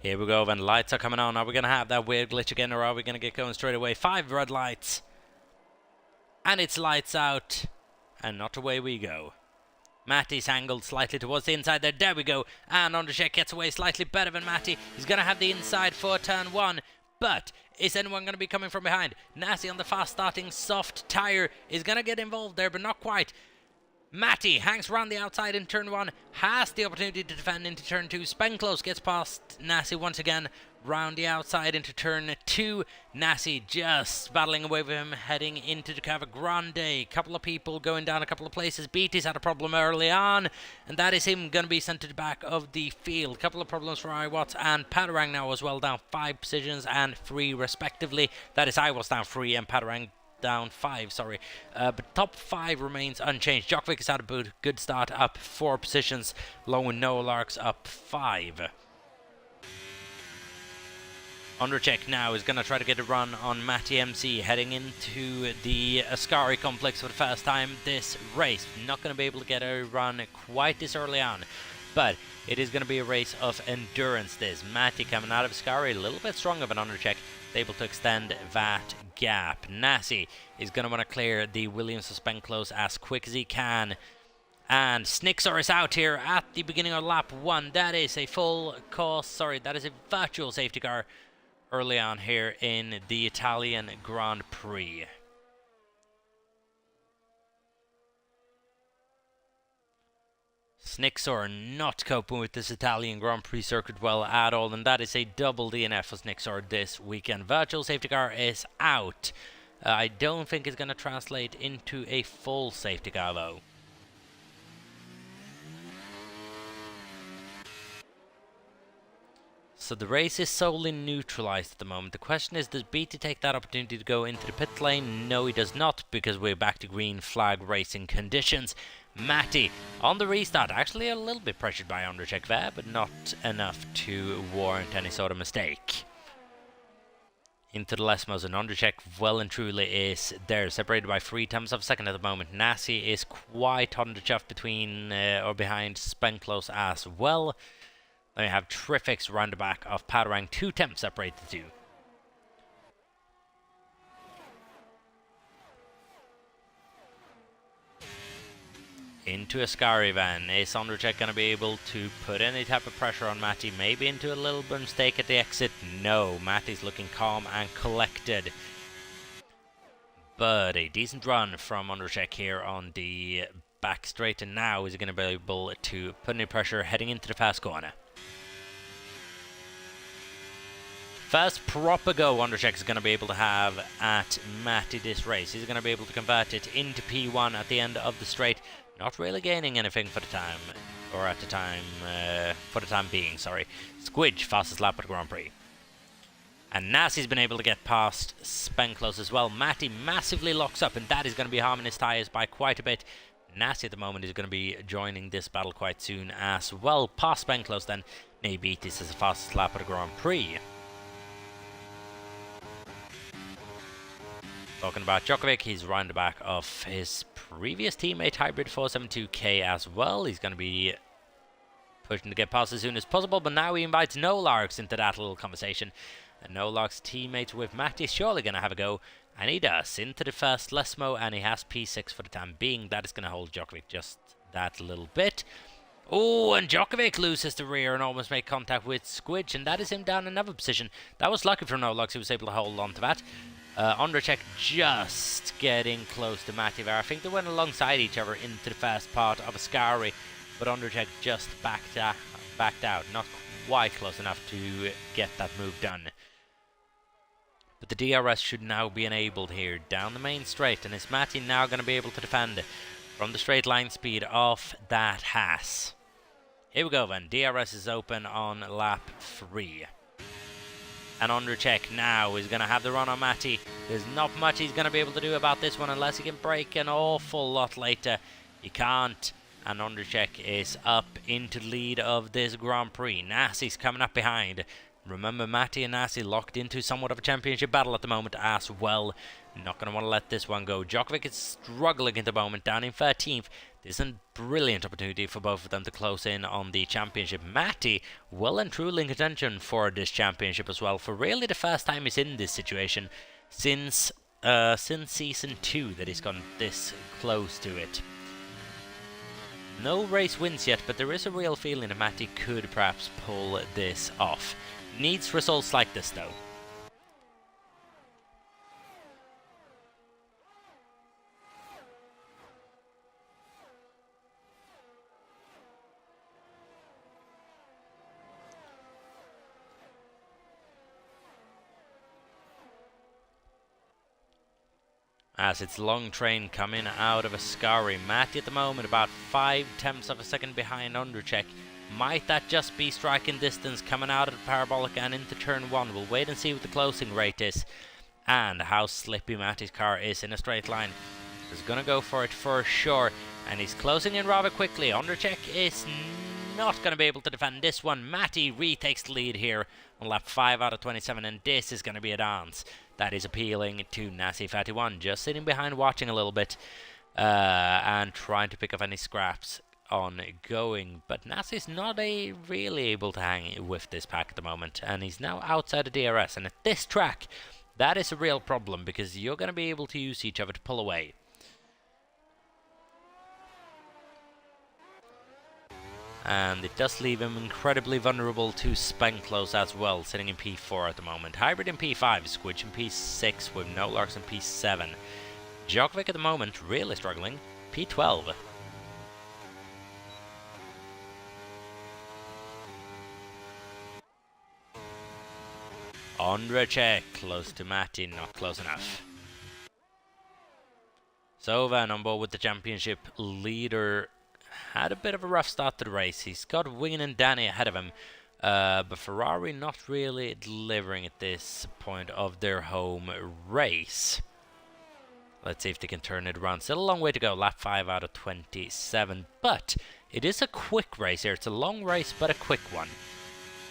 Here we go then, lights are coming on. Are we going to have that weird glitch again, or are we going to get going straight away? 5 red lights. And it's lights out. And not away we go. Matty's angled slightly towards the inside there. There we go. And Undercheck gets away slightly better than Matty. He's going to have the inside for turn 1. But is anyone going to be coming from behind? Nassi on the fast starting soft tire is going to get involved there, but not quite. Matty hangs around the outside in turn 1, has the opportunity to defend into turn 2. Spenclose gets past Nassi once again, round the outside into turn 2. Nassi just battling away with him, heading into the Cava Grande. Couple of people going down a couple of places. Beatty's had a problem early on, and that is him going to be sent to the back of the field. Couple of problems for Iwatts and Padarang now as well, down 5 positions and 3 respectively. That is Iwatts down 3 and Padarang down 5, sorry. But top 5 remains unchanged. Djokovic has had a good start, up 4 positions, along with Noah Larks up 5. Undercheck now is going to try to get a run on Matty MC, heading into the Ascari complex for the first time this race. Not going to be able to get a run quite this early on, but it is going to be a race of endurance this. Matty coming out of Ascari, a little bit stronger than Undercheck, able to extend that gap. Nassi is going to want to clear the Williams Spenclose as quick as he can. And Snixor is out here at the beginning of lap 1. That is a full course, sorry, that is a virtual safety car early on here in the Italian Grand Prix. Snixor not coping with this Italian Grand Prix circuit well at all, and that is a double DNF for Snixor this weekend. Virtual safety car is out. I don't think it's going to translate into a full safety car though. So the race is solely neutralized at the moment. The question is, does BT take that opportunity to go into the pit lane? No, he does not, because we're back to green flag racing conditions. Matty on the restart, actually a little bit pressured by Undercheck there, but not enough to warrant any sort of mistake. Into the Lesmos, and Undercheck well and truly is there, separated by 3/10 of a second at the moment. Nasi is quite underchuffed between or behind Spenklos as well. Then we have Trifix round the back of Padarang, 2/10 separate the two. Into Ascari then. Is Undercheck going to be able to put any type of pressure on Matty? Maybe into a little bit of mistake at the exit? No, Matty's looking calm and collected. But a decent run from Undercheck here on the back straight, and now is he going to be able to put any pressure heading into the fast corner. First proper go Undercheck is going to be able to have at Matty this race. He's going to be able to convert it into P1 at the end of the straight. Not really gaining anything for the time, or at the time, for the time being, sorry. Squidge, fastest lap at the Grand Prix. And Nasi's been able to get past Spenklos as well. Matty massively locks up, and that is going to be harming his tyres by quite a bit. Nasi at the moment is going to be joining this battle quite soon as well. Past Spenklos then, Nebitis is the fastest lap at the Grand Prix. Talking about Djokovic, he's round the back of his previous teammate Hybrid 472K as well. He's going to be pushing to get past as soon as possible, but now he invites Nolarks into that little conversation. And Nolarks teammates with Matty is surely going to have a go, and he does. Into the first Lesmo, and he has P6 for the time being. That is going to hold Djokovic just that little bit. Oh, and Djokovic loses the rear and almost make contact with Squidge, and that is him down another position. That was lucky for Nolarks, he was able to hold on to that. Undercheck just getting close to Matty there. I think they went alongside each other into the first part of Ascari, but Undercheck just backed out. Not quite close enough to get that move done. But the DRS should now be enabled here down the main straight, and is Matty now going to be able to defend from the straight line speed of that Haas? Here we go then. DRS is open on lap 3. And Undercheck now is going to have the run on Matty. There's not much he's going to be able to do about this one unless he can brake an awful lot later. He can't. And Undercheck is up into the lead of this Grand Prix. Nasi's coming up behind. Remember, Matty and Nasi locked into somewhat of a championship battle at the moment as well. Not going to want to let this one go. Djokovic is struggling at the moment, down in 13th. This is a brilliant opportunity for both of them to close in on the championship. Matty, well and truly in contention for this championship as well, for really the first time he's in this situation since season 2 that he's gone this close to it. No race wins yet, but there is a real feeling that Matty could perhaps pull this off. Needs results like this though. As it's long train coming out of Ascari. Matty at the moment about 0.5 of a second behind Undercheck. Might that just be striking distance coming out of the parabolic and into turn 1? We'll wait and see what the closing rate is and how slippy Matty's car is in a straight line. He's going to go for it for sure, and he's closing in rather quickly. Undercheck is not going to be able to defend this one. Matty retakes the lead here on lap 5 out of 27, and this is going to be a dance. That is appealing to Nasi Fatty 1, just sitting behind watching a little bit and trying to pick up any scraps on going. But Nasi's not really able to hang with this pack at the moment, and he's now outside of DRS. And at this track, that is a real problem because you're going to be able to use each other to pull away. And it does leave him incredibly vulnerable to Spenklos as well, sitting in P4 at the moment. Hybrid in P5, Squidge in P6 with Nolarks in P7. Djokovic at the moment really struggling, P12. Ondrejek close to Matty, not close enough. So Van on board with the championship leader. Had a bit of a rough start to the race. He's got Wingen and Danny ahead of him. But Ferrari not really delivering at this point of their home race. Let's see if they can turn it around. Still a long way to go. Lap 5 out of 27. But it is a quick race here. It's a long race, but a quick one.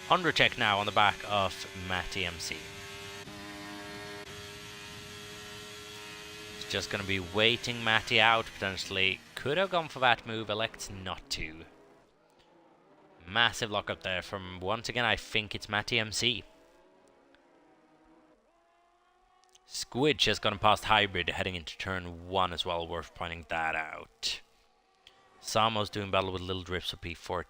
Undercheck now on the back of Matty MC. It's just going to be waiting Matty out, potentially. Could have gone for that move, elects not to. Massive lock up there from, once again, I think it's Matty MC. Squidge has gone past Hybrid, heading into turn 1 as well, worth pointing that out. Samo's doing battle with Little Drips of P14.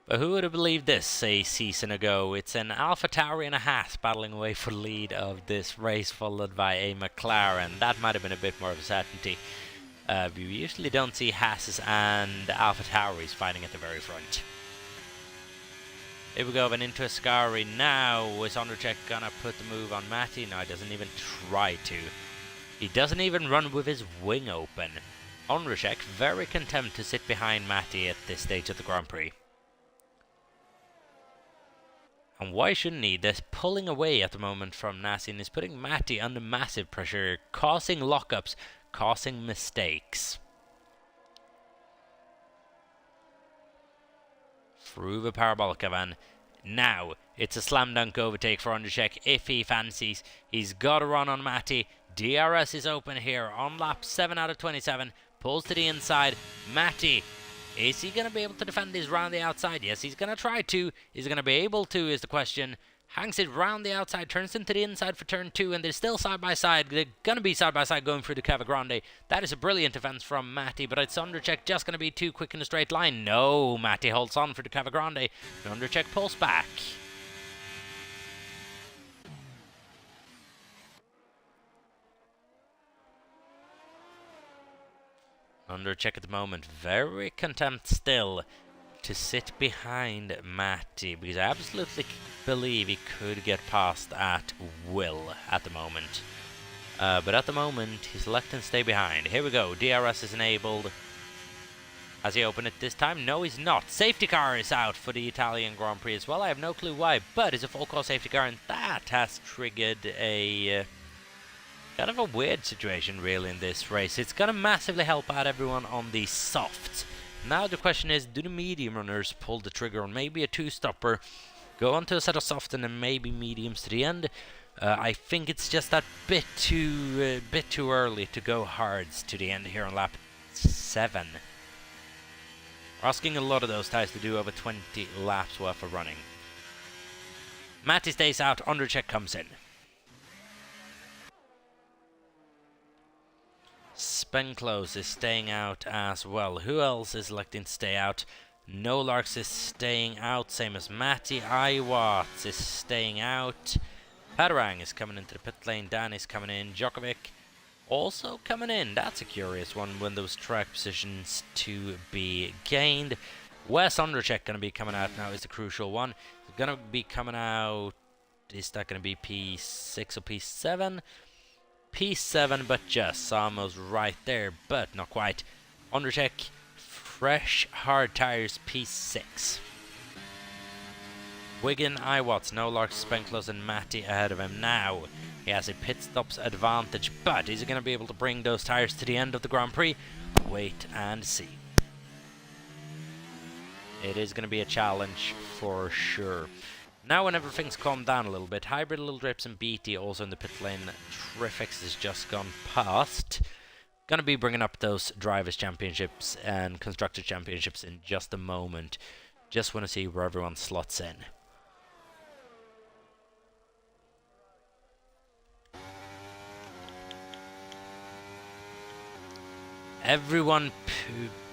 But who would have believed this a season ago? It's an AlphaTauri and a Haas battling away for the lead of this race, followed by a McLaren. That might have been a bit more of a certainty. We usually don't see Haas's and AlphaTauris fighting at the very front. Here we go, then into Ascari now. Is Undercheck gonna put the move on Matty? No, he doesn't even try to. He doesn't even run with his wing open. Undercheck very content to sit behind Matty at this stage of the Grand Prix. And why shouldn't he? They're pulling away at the moment from Nassi and is putting Matty under massive pressure, causing lockups, causing mistakes. Through the Parabolica van. Now, it's a slam dunk overtake for Undercheck if he fancies. He's got a run on Matty. DRS is open here on lap 7 out of 27. Pulls to the inside. Matty, is he going to be able to defend this round the outside? Yes, he's going to try to. Is he going to be able to is the question. Hangs it round the outside, turns into the inside for turn 2, and they're still side by side. They're going to be side by side going through the Cava Grande. That is a brilliant defense from Matty, but it's Undercheck just going to be too quick in a straight line. No, Matty holds on for the Cava Grande. Undercheck pulls back. Undercheck at the moment, very content still to sit behind Matty, because I absolutely believe he could get past at will at the moment. But at the moment, he's electing to stay behind. Here we go, DRS is enabled. Has he opened it this time? No, he's not. Safety car is out for the Italian Grand Prix as well. I have no clue why, but it's a full call safety car, and that has triggered a kind of a weird situation really in this race. It's going to massively help out everyone on the softs. Now the question is, do the medium runners pull the trigger on maybe a two-stopper, go onto a set of soft and then maybe mediums to the end? I think it's just that bit too early to go hards to the end here on lap 7. We're asking a lot of those tyres to do over 20 laps worth of running. Matty stays out, Undercheck comes in. Spenclose is staying out as well. Who else is electing to stay out? No Larks is staying out, same as Matty. Iwatts is staying out. Padarang is coming into the pit lane. Dan is coming in. Djokovic also coming in. That's a curious one when those track positions to be gained. Wes Undercheck going to be coming out now is the crucial one. It's going to be coming out. Is that going to be P6 or P7? P7, but just. Samo's right there, but not quite. Undercheck, fresh, hard tires, P6. Wigan, Iwatts, No Larks, Spenclose, and Matty ahead of him now. He has a pit stops advantage, but is he going to be able to bring those tires to the end of the Grand Prix? Wait and see. It is going to be a challenge for sure. Now when everything's calmed down a little bit, Hybrid, Little Drips and BT also in the pit lane. Trifix has just gone past. Gonna be bringing up those Drivers' Championships and Constructors' Championships in just a moment. Just want to see where everyone slots in. Everyone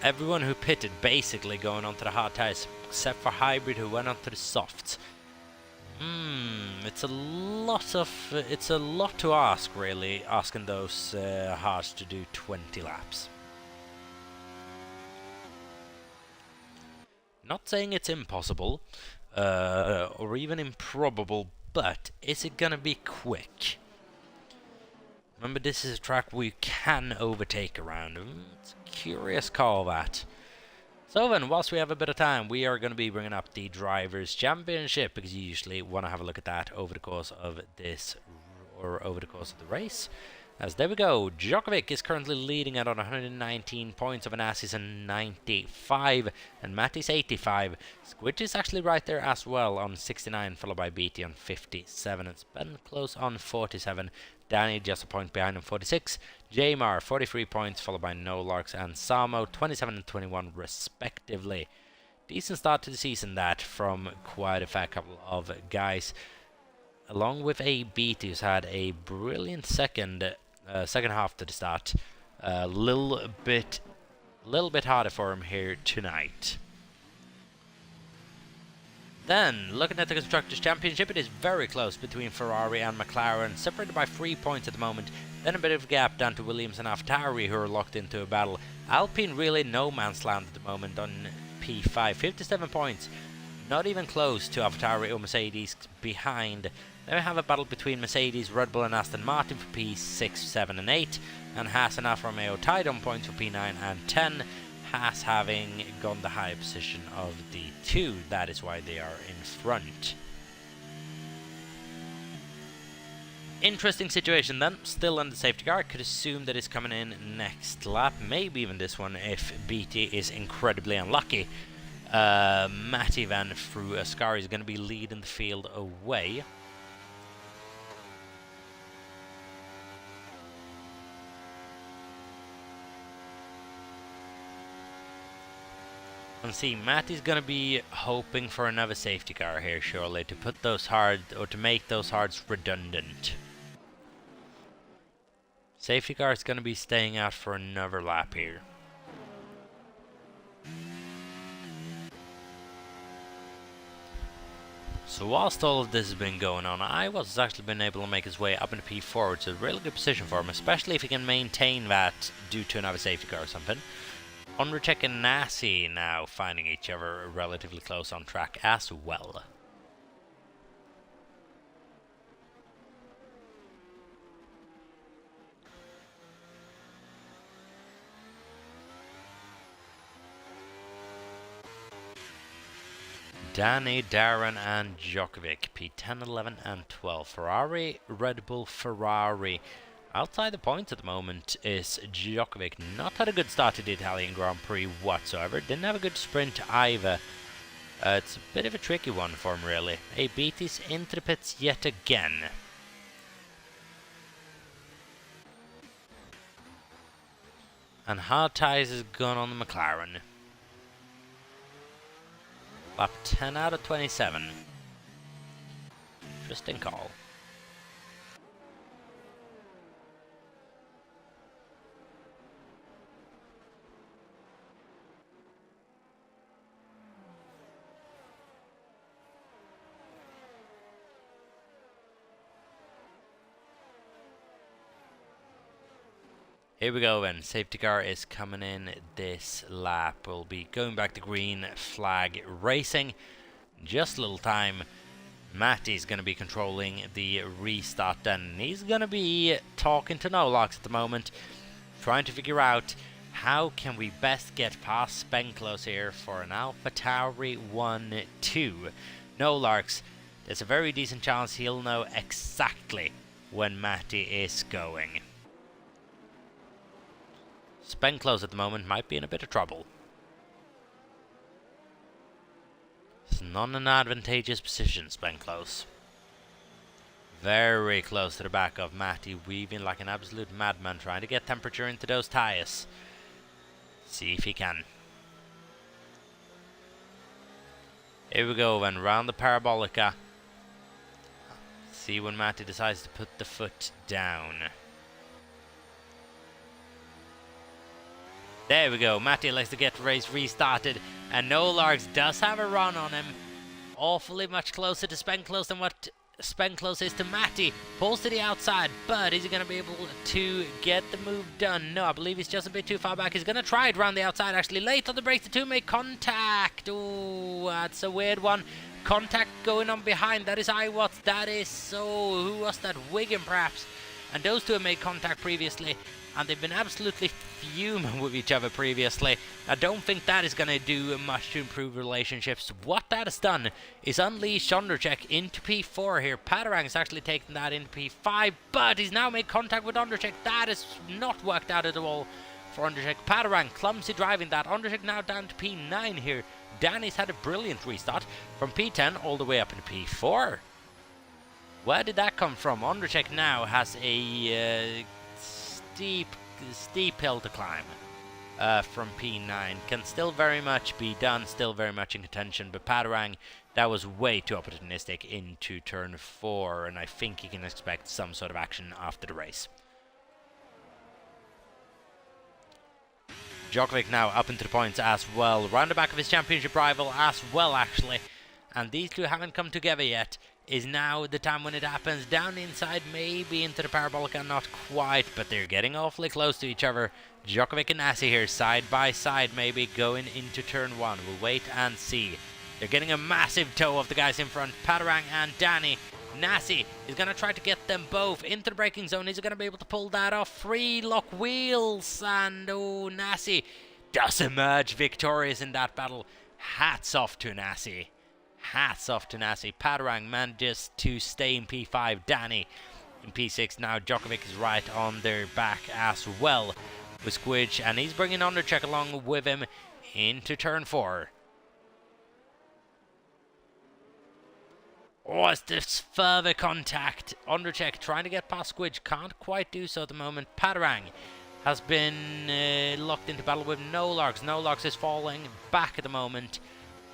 who pitted basically going onto the hard tires, except for Hybrid who went onto the softs. It's a lot to ask, really, asking those hards to do 20 laps. Not saying it's impossible, or even improbable, but is it gonna be quick? Remember, this is a track we can overtake around. It's a curious call, that. So then, whilst we have a bit of time, we are going to be bringing up the Drivers' Championship, because you usually want to have a look at that over the course of this, or over the course of the race. As there we go, Djokovic is currently leading at on 119 points, of Anassis and 95, and Matty's 85. Squidge is actually right there as well on 69, followed by BT on 57, and Spen close on 47. Danny just a point behind on 46. Jamar 43 points, followed by No Larks and Samo 27 and 21 respectively. Decent start to the season, that, from quite a fair couple of guys, along with a BT who's had a brilliant second half to the start. A little bit harder for him here tonight. Then, looking at the Constructors' Championship, it is very close between Ferrari and McLaren, separated by 3 points at the moment. Then a bit of a gap down to Williams and AlphaTauri, who are locked into a battle. Alpine really no man's land at the moment on P5, 57 points. Not even close to AlphaTauri or Mercedes behind. Then we have a battle between Mercedes, Red Bull and Aston Martin for P6, 7 and 8. And Haas and Alfa Romeo tied on points for P9 and 10. Haas having gone the higher position of the two. That is why they are in front. Interesting situation then. Still on the safety car. Could assume that it's coming in next lap. Maybe even this one if BT is incredibly unlucky. Matty Van through Ascari is going to be leading the field away. And see, Matty's going to be hoping for another safety car here, surely, to put those hard, or to make those hards redundant. Safety car is going to be staying out for another lap here. So whilst all of this has been going on, Iwas has actually been able to make his way up into P4, which is a really good position for him, especially if he can maintain that due to another safety car or something. Ondricek and Nasi now finding each other relatively close on track as well. Danny, Darren and Djokovic, P10, 11 and 12. Ferrari, Red Bull, Ferrari. Outside the points at the moment is Djokovic. Not had a good start to the Italian Grand Prix whatsoever. Didn't have a good sprint either. It's a bit of a tricky one for him, really. A BT's into the pits yet again. And hard tyres has gone on the McLaren. Lap 10 out of 27. Interesting call. Here we go then, safety car is coming in this lap. We'll be going back to green flag racing. Just a little time. Matty's going to be controlling the restart then. He's going to be talking to No Locks at the moment, trying to figure out how can we best get past Spenklos here for an AlphaTauri 1-2. No Larks, there's a very decent chance he'll know exactly when Matty is going. Spenklos at the moment might be in a bit of trouble. It's not an advantageous position, Spenklos. Very close to the back of Matty, weaving like an absolute madman, trying to get temperature into those tyres. See if he can. Here we go then, round the Parabolica. See when Matty decides to put the foot down. There we go, Matty likes to get the race restarted, and No Larks does have a run on him. Awfully much closer to Spenklos than what Spenklos is to Matty. Pulls to the outside, but is he going to be able to get the move done? No, I believe he's just a bit too far back. He's going to try it round the outside, actually. Late on the brakes, the two make contact. Oh, that's a weird one. Contact going on behind. That is Iwatts. That is, so who was that? Wigan, perhaps. and those two have made contact previously, and they've been absolutely fuming with each other previously. I don't think that is going to do much to improve relationships. What that has done is unleash Undercheck into P4 here. Padarang's actually taken that into P5, but he's now made contact with Undercheck. That has not worked out at all for Undercheck. Padarang clumsy driving that. Undercheck now down to P9 here. Danny's had a brilliant restart from P10 all the way up into P4. Where did that come from? Undercheck now has a steep hill to climb from P9. Can still very much be done, still very much in contention, but Padarang, that was way too opportunistic into turn 4, and I think you can expect some sort of action after the race. Djokovic now up into the points as well, round the back of his championship rival as well actually, and these two haven't come together yet. Is now the time when it happens. Down inside, maybe into the parabolica, not quite, but they're getting awfully close to each other. Djokovic and Nassi here, side by side, maybe going into turn 1. We'll wait and see. They're getting a massive toe of the guys in front, Padarang and Danny. Nassi is going to try to get them both into the braking zone. Is he going to be able to pull that off? Free lock wheels, and oh, Nassi does emerge victorious in that battle. Hats off to Nassi. Hats off to Nassi. Padarang manages to stay in P5. Danny in P6. Now Djokovic is right on their back as well with Squidge, and he's bringing Undercheck along with him into turn 4. Oh, it's this further contact. Undercheck trying to get past Squidge. Can't quite do so at the moment. Padarang has been locked into battle with Nolarks. Nolarks is falling back at the moment.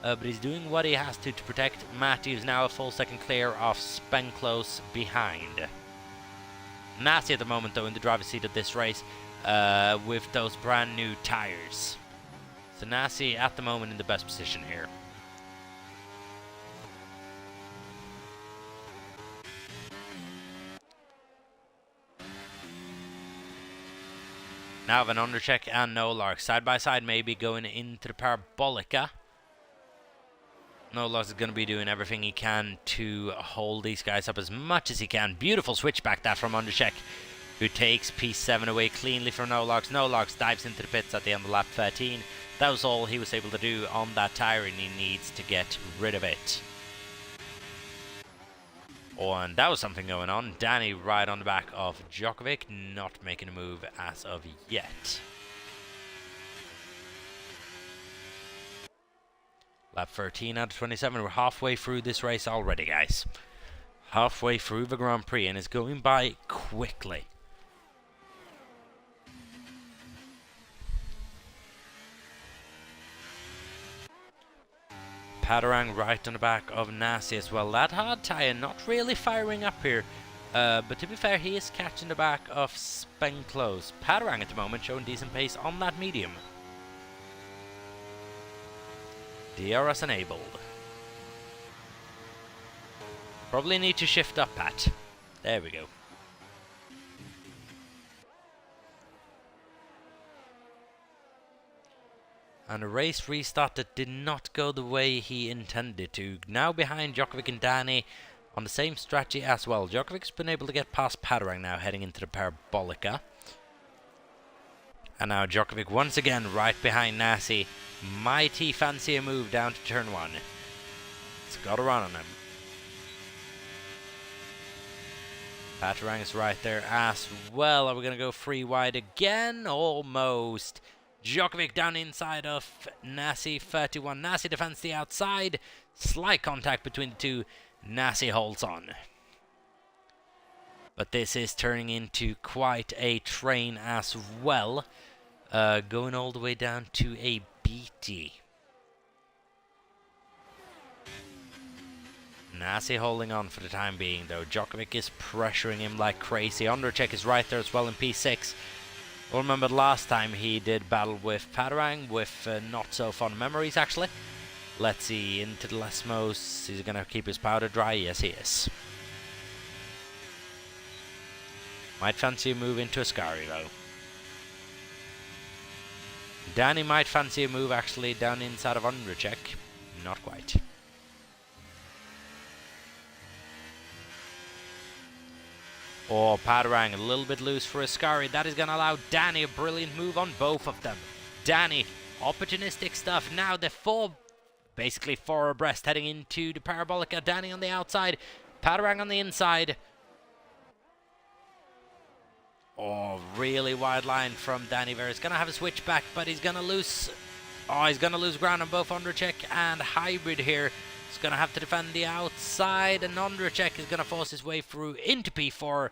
But he's doing what he has to protect Matthews. Now a full second clear of Spenclose behind. Nassi at the moment though in the driver's seat of this race with those brand new tires. So Nassi at the moment in the best position here. Now Van Undercheck and Nolark side by side, maybe going into the Parabolica. Nolark is going to be doing everything he can to hold these guys up as much as he can. Beautiful switchback that from Undercheck, who takes P7 away cleanly from Nolarks. Nolarks dives into the pits at the end of lap 13. That was all he was able to do on that tire, and he needs to get rid of it. Oh, and that was something going on. Danny right on the back of Djokovic, not making a move as of yet. Lap 13 out of 27. We're halfway through this race already, guys. Halfway through the Grand Prix, and it's going by quickly. Padarang right on the back of Nassi as well. That hard tyre not really firing up here. But to be fair, he is catching the back of Spenclose. Padarang at the moment showing decent pace on that medium. DRS enabled. Probably need to shift up, Pat. There we go. And a race restart that did not go the way he intended to. Now behind Djokovic and Danny on the same strategy as well. Djokovic's been able to get past Padarang now, heading into the Parabolica. And now Djokovic once again right behind Nassi. Mighty fancy a move down to turn 1. It's got a run on him. Padarang is right there as well. Are we going to go free wide again? Almost. Djokovic down inside of Nassi, 31. Nassi defends the outside. Slight contact between the two. Nassi holds on. But this is turning into quite a train as well. Going all the way down to a BT. Nassi holding on for the time being though. Djokovic is pressuring him like crazy. Undercheck is right there as well in P6. Well, remember last time he did battle with Padarang with not so fond memories actually. Let's see, into the Lesmos. He's going to keep his powder dry. Yes, he is. Might fancy a move into Ascari though. Danny might fancy a move actually down inside of Undercheck. Not quite. Oh, Padarang a little bit loose for Ascari. That is going to allow Danny a brilliant move on both of them. Danny, opportunistic stuff. Now the basically four abreast heading into the Parabolica. Danny on the outside, Padarang on the inside. Oh, really wide line from Danny Vera. He's going to have a switch back, but he's going to lose. Oh, he's going to lose ground on both Undercheck and Hybrid here. He's going to have to defend the outside, and Undercheck is going to force his way through into P4.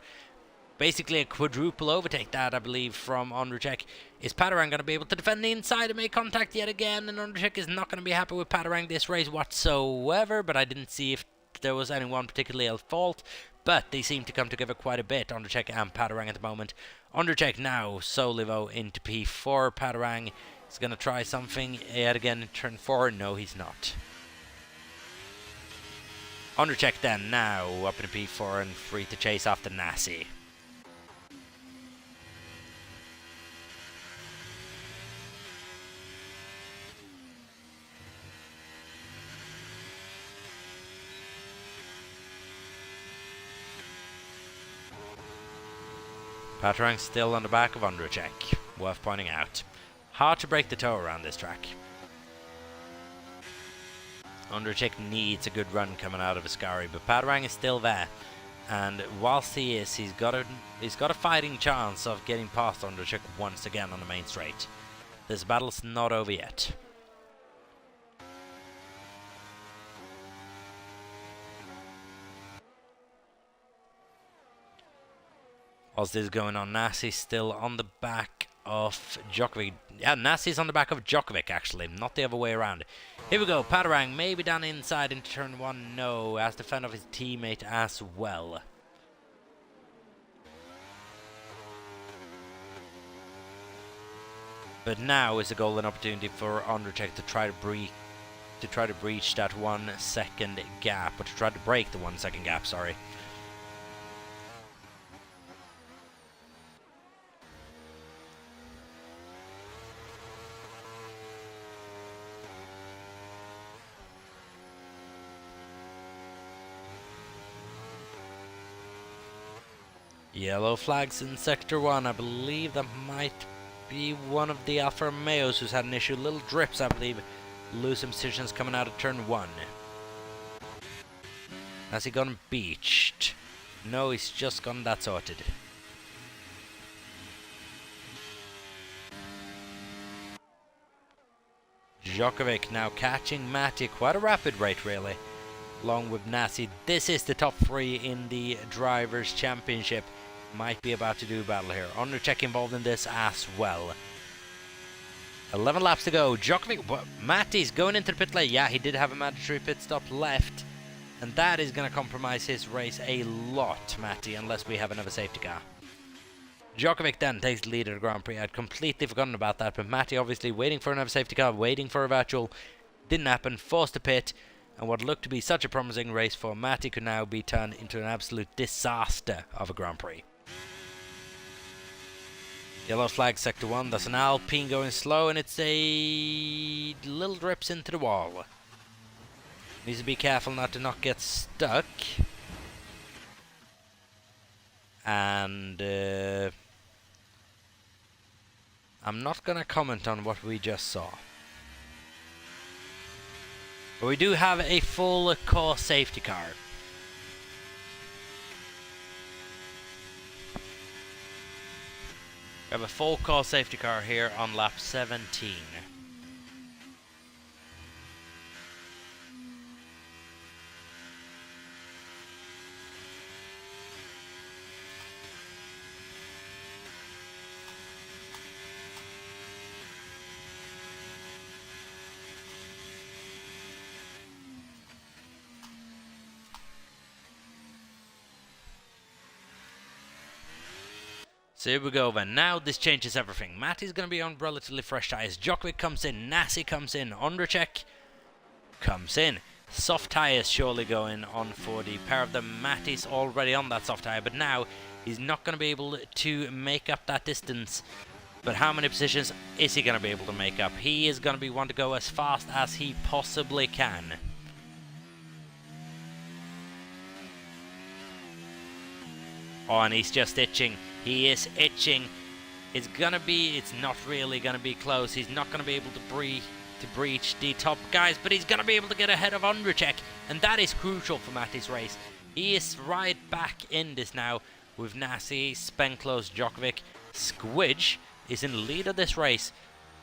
Basically a quadruple overtake that, I believe, from Undercheck. Is Padarang going to be able to defend the inside and make contact yet again? And Undercheck is not going to be happy with Padarang this race whatsoever, but I didn't see if there was anyone particularly at fault. But they seem to come together quite a bit, Undercheck and Padarang at the moment. Undercheck now, Solivo into P4. Padarang is going to try something yet again in turn 4. No, he's not. Undercheck then now up in P4 and free to chase after Nasi. Padarang still on the back of Undercheck, worth pointing out. Hard to break the toe around this track. Undercheck needs a good run coming out of Ascari, but Padarang is still there. And whilst he is, he's got a fighting chance of getting past Undercheck once again on the main straight. This battle's not over yet. Whilst this is going on, Nasi's still on the back of Djokovic. Yeah, Nasi's on the back of Djokovic, actually, not the other way around. Here we go, Padarang maybe down inside into turn 1. No, has to fend off his teammate as well. But now is a golden opportunity for Undercheck to try to breach that 1 second gap, or to try to break the 1 second gap, sorry. Yellow flags in Sector 1. I believe that might be one of the Alfa Romeos who's had an issue. Little drips, I believe. Losing positions coming out of turn 1. Has he gone beached? No, he's just gone that sorted. Djokovic now catching Matti. Quite a rapid rate, really. Along with Nasi. This is the top 3 in the Drivers' Championship. Might be about to do battle here. Undercheck involved in this as well. 11 laps to go. Djokovic, Matti's going into the pit lane. Yeah, he did have a mandatory pit stop left. And that is going to compromise his race a lot, Matti, unless we have another safety car. Djokovic then takes the lead of the Grand Prix. I'd completely forgotten about that, but Matti obviously waiting for another safety car, waiting for a virtual. Didn't happen, forced to pit. And what looked to be such a promising race for Matti could now be turned into an absolute disaster of a Grand Prix. Yellow flag Sector 1, that's an Alpine going slow, and it's a little drips into the wall. Needs to be careful not to not get stuck. And I'm not going to comment on what we just saw. But we do have a full core safety car. We have a full core safety car here on lap 17. So here we go then. Now this changes everything. Matti's going to be on relatively fresh tyres. Djokovic comes in. Nasi comes in. Undercheck comes in. Soft tyres surely going on for the pair of them. Matti's already on that soft tyre, but now he's not going to be able to make up that distance. But how many positions is he going to be able to make up? He is going to be one to go as fast as he possibly can. Oh, and he's just itching. He is itching. It's not really gonna be close. He's not gonna be able to breach the top guys, but he's gonna be able to get ahead of Ondrejek, and that is crucial for Matty's race. He is right back in this now with Nasi, Spenklos, Djokovic. Squidge is in the lead of this race,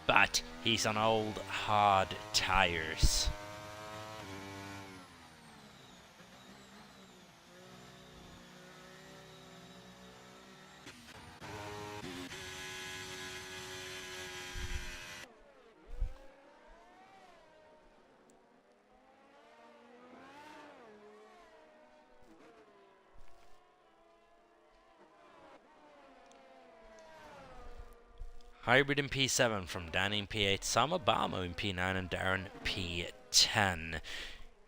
but he's on old hard tires. Hybrid in P7 from Danny in P8, Sam Obama in P9 and Darren P10.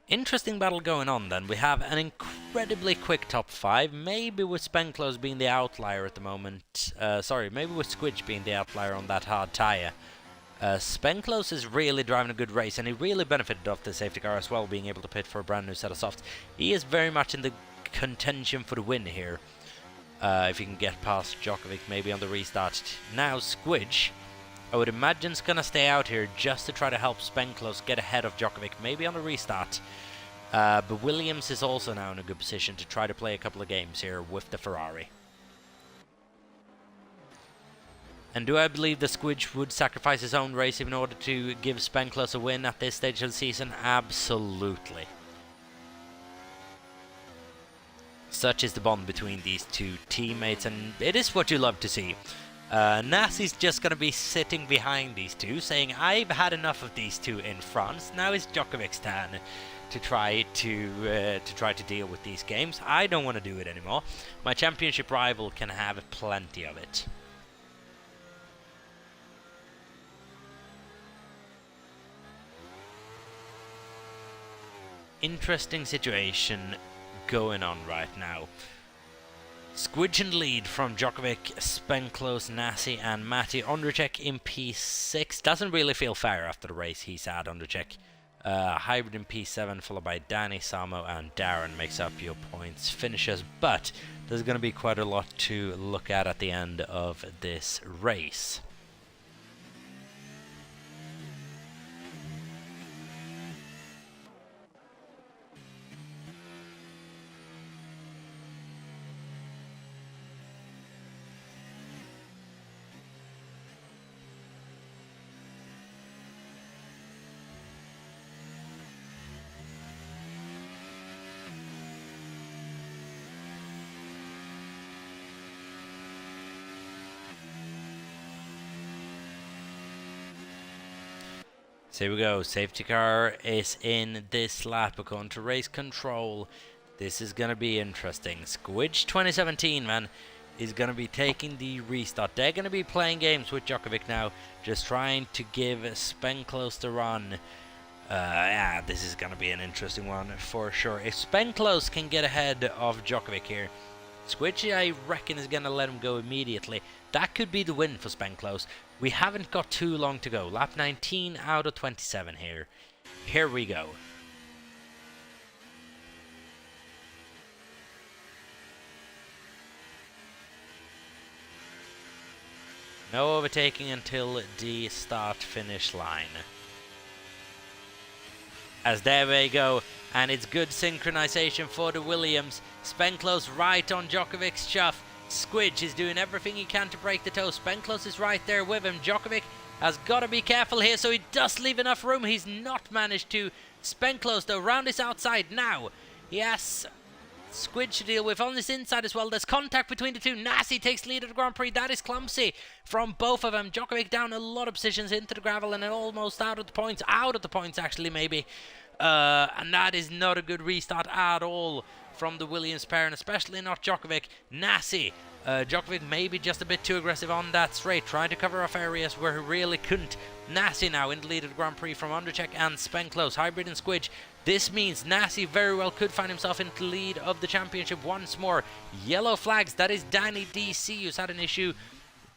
Interesting battle going on then. We have an incredibly quick top 5, maybe with Spenklos being the outlier at the moment. Maybe with Squidge being the outlier on that hard tyre. Spenklos is really driving a good race, and he really benefited off the safety car as well, being able to pit for a brand new set of softs. He is very much in the contention for the win here. If you can get past Djokovic, maybe on the restart. Now Squidge, I would imagine, is going to stay out here just to try to help Spenklos get ahead of Djokovic, maybe on the restart. But Williams is also now in a good position to try to play a couple of games here with the Ferrari. And do I believe that Squidge would sacrifice his own race in order to give Spenklos a win at this stage of the season? Absolutely. Such is the bond between these two teammates, and it is what you love to see. Nasi's just going to be sitting behind these two, saying, I've had enough of these two in France. Now it's Djokovic's turn to try to deal with these games. I don't want to do it anymore. My championship rival can have plenty of it. Interesting situation going on right now. Squidge in lead from Djokovic, Spenklos, Nasi and Matty. Ondrejek in P6. Doesn't really feel fair after the race he's had, Ondrejek. Hybrid in P7, followed by Danny, Samo and Darren makes up your points finishers, but there's going to be quite a lot to look at the end of this race. So here we go, safety car is in this lap, according to race control. This is going to be interesting. Squidge 2017, man, is going to be taking the restart. They're going to be playing games with Djokovic now, just trying to give Spenklos the run. Yeah, this is going to be an interesting one for sure. If Spenklos can get ahead of Djokovic here, Squidge, I reckon, is going to let him go immediately. That could be the win for Spenklos. We haven't got too long to go. Lap 19 out of 27 here. Here we go. No overtaking until the start-finish line. As there we go, and it's good synchronization for the Williams. Spenklos right on Djokovic's chuff. Squidge is doing everything he can to break the toe. Spenklos is right there with him. Djokovic has got to be careful here, so he does leave enough room. He's not managed to. Spenklos, though, round his outside now. Yes, Squidge to deal with on this inside as well. There's contact between the two. Nasi takes lead at the Grand Prix. That is clumsy from both of them. Djokovic down a lot of positions into the gravel and then almost out of the points. Out of the points, actually, maybe. And that is not a good restart at all from the Williams pair, and especially not Djokovic. Nasi. Djokovic maybe just a bit too aggressive on that straight, trying to cover off areas where he really couldn't. Nasi now in the lead of the Grand Prix from Ondrejek and Spenklos. Hybrid and Squidge. This means Nasi very well could find himself in the lead of the championship once more. Yellow flags. That is Danny DC, who's had an issue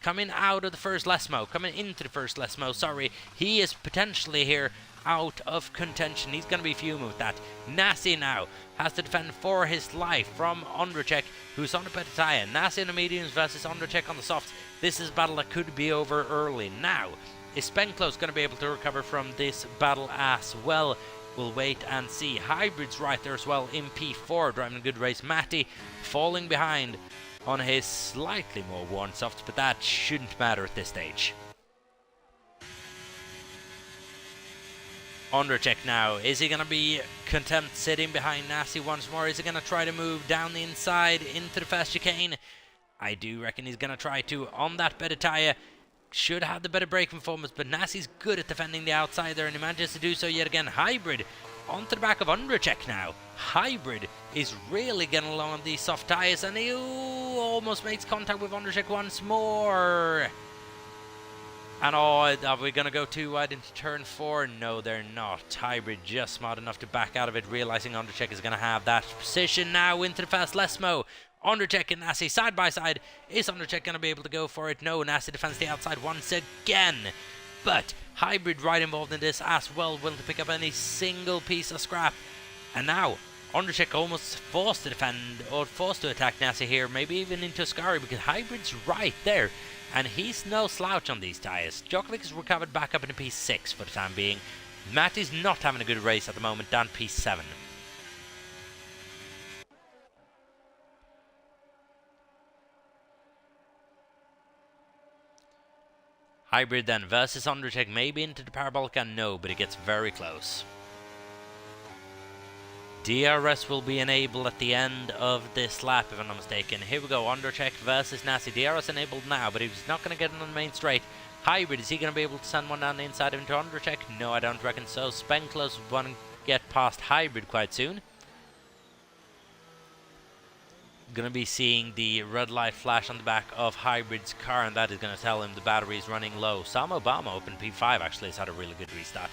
coming out of the first Lesmo, coming into the first Lesmo, sorry. He is potentially here out of contention. He's going to be fuming with that. Nasi now has to defend for his life from Undercheck, who's on the better tire. Nasi on the mediums versus Undercheck on the softs. This is a battle that could be over early. Now, is Spenclose going to be able to recover from this battle as well? We'll wait and see. Hybrid's right there as well in P4, driving a good race. Matty falling behind on his slightly more worn softs, but that shouldn't matter at this stage. Undercheck now. Is he going to be content sitting behind Nasi once more? Is he going to try to move down the inside into the fast chicane? I do reckon he's going to try to on that better tyre. Should have the better braking performance, but Nasi's good at defending the outside there, and he manages to do so yet again. Hybrid onto the back of Undercheck now. Hybrid is really getting along on these soft tyres, and he almost makes contact with Undercheck once more. And are we going to go too wide into turn 4? No, they're not. Hybrid just smart enough to back out of it, realizing Undercheck is going to have that position now into the fast Lesmo. Undercheck and Nasi side by side. Is Undercheck going to be able to go for it? No, Nasi defends the outside once again. But Hybrid right involved in this as well, willing to pick up any single piece of scrap. And now Undercheck almost forced to defend or forced to attack Nasi here, maybe even into Ascari, because Hybrid's right there. And he's no slouch on these tyres. Djokovic is recovered back up into P6 for the time being. Matty's not having a good race at the moment, down P7. Hybrid then versus Undercheck, maybe into the Parabolica, no, but it gets very close. DRS will be enabled at the end of this lap, if I'm not mistaken. Here we go, Undercheck versus Nasi. DRS enabled now, but he's not going to get it on the main straight. Hybrid, is he going to be able to send one down the inside into Undercheck? No, I don't reckon so. Spenclose will want to get past Hybrid quite soon. Going to be seeing the red light flash on the back of Hybrid's car, and that is going to tell him the battery is running low. Sam Obama up in P5 actually has had a really good restart.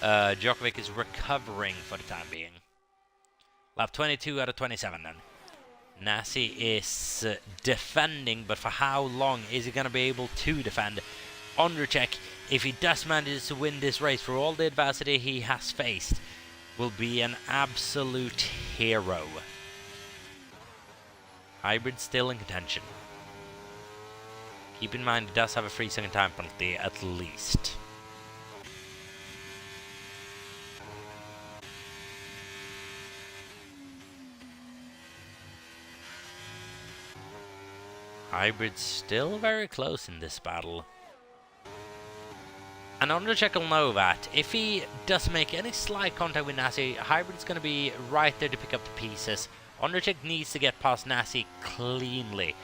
Djokovic is recovering for the time being. Lap 22 out of 27 then. Nasi is defending, but for how long is he going to be able to defend? Undercheck, if he does manage to win this race for all the adversity he has faced, will be an absolute hero. Hybrid still in contention. Keep in mind he does have a 3-second time penalty at least. Hybrid's still very close in this battle. And Undercheck will know that. If he does make any slight contact with Nasi, Hybrid's going to be right there to pick up the pieces. Undercheck needs to get past Nasi cleanly.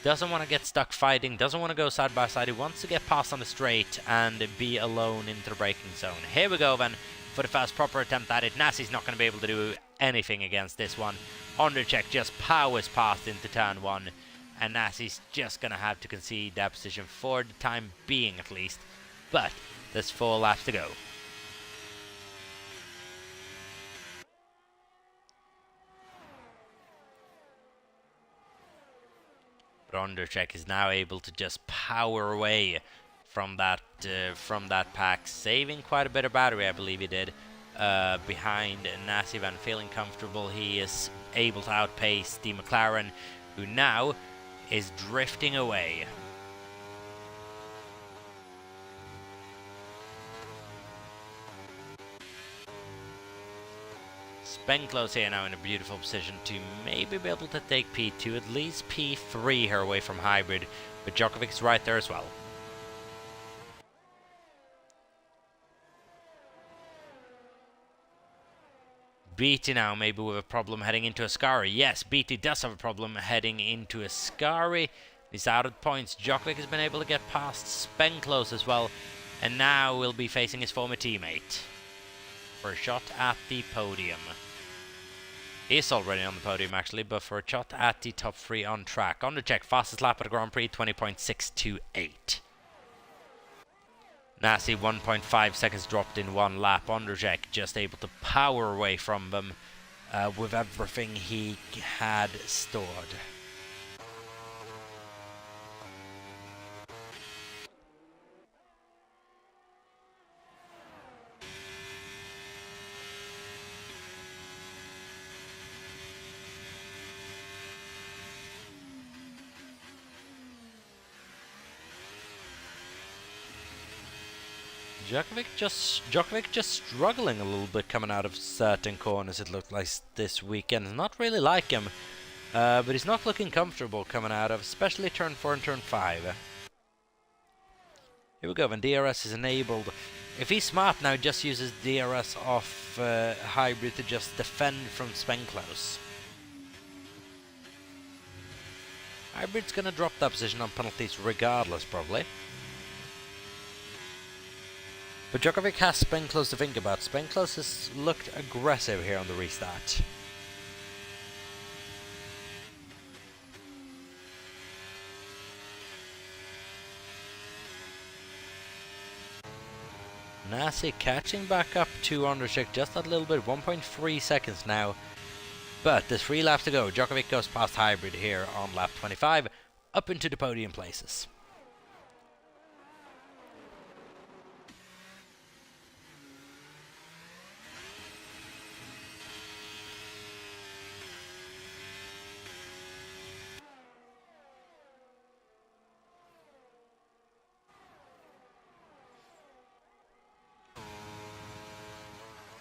Doesn't want to get stuck fighting, doesn't want to go side by side. He wants to get past on the straight and be alone into the braking zone. Here we go then for the first proper attempt at it. Nasi's not going to be able to do anything against this one. Undercheck just powers past into turn 1. And Nasi's just going to have to concede that position for the time being at least. But there's 4 laps to go. But Undercheck is now able to just power away from that pack, saving quite a bit of battery, I believe he did, behind Nasi. Van feeling comfortable. He is able to outpace the McLaren, who now is drifting away. Spenclose here now in a beautiful position to maybe be able to take P2, at least P3 here away from Hybrid, but Djokovic's right there as well. BT now maybe with a problem heading into Ascari. Yes, BT does have a problem heading into Ascari. He's out of points. Djokovic has been able to get past Spenclose as well, and now will be facing his former teammate for a shot at the podium. He's already on the podium actually, but for a shot at the top 3 on track. Undercheck, fastest lap at the Grand Prix, 20.628. Nasi 1.5 seconds dropped in 1 lap. Undercheck just able to power away from them with everything he had stored. Djokovic just struggling a little bit coming out of certain corners, it looked like this weekend. Not really like him, but he's not looking comfortable coming out of, especially turn 4 and turn 5. Here we go, when DRS is enabled. If he's smart now, he just uses DRS off hybrid to just defend from Spenclose. Hybrid's gonna drop that position on penalties regardless, probably. But Djokovic has Spenclose to think about. Spenclose has looked aggressive here on the restart. Nasi catching back up to Ondřejček just that little bit, 1.3 seconds now. But there's 3 laps to go. Djokovic goes past hybrid here on lap 25, up into the podium places.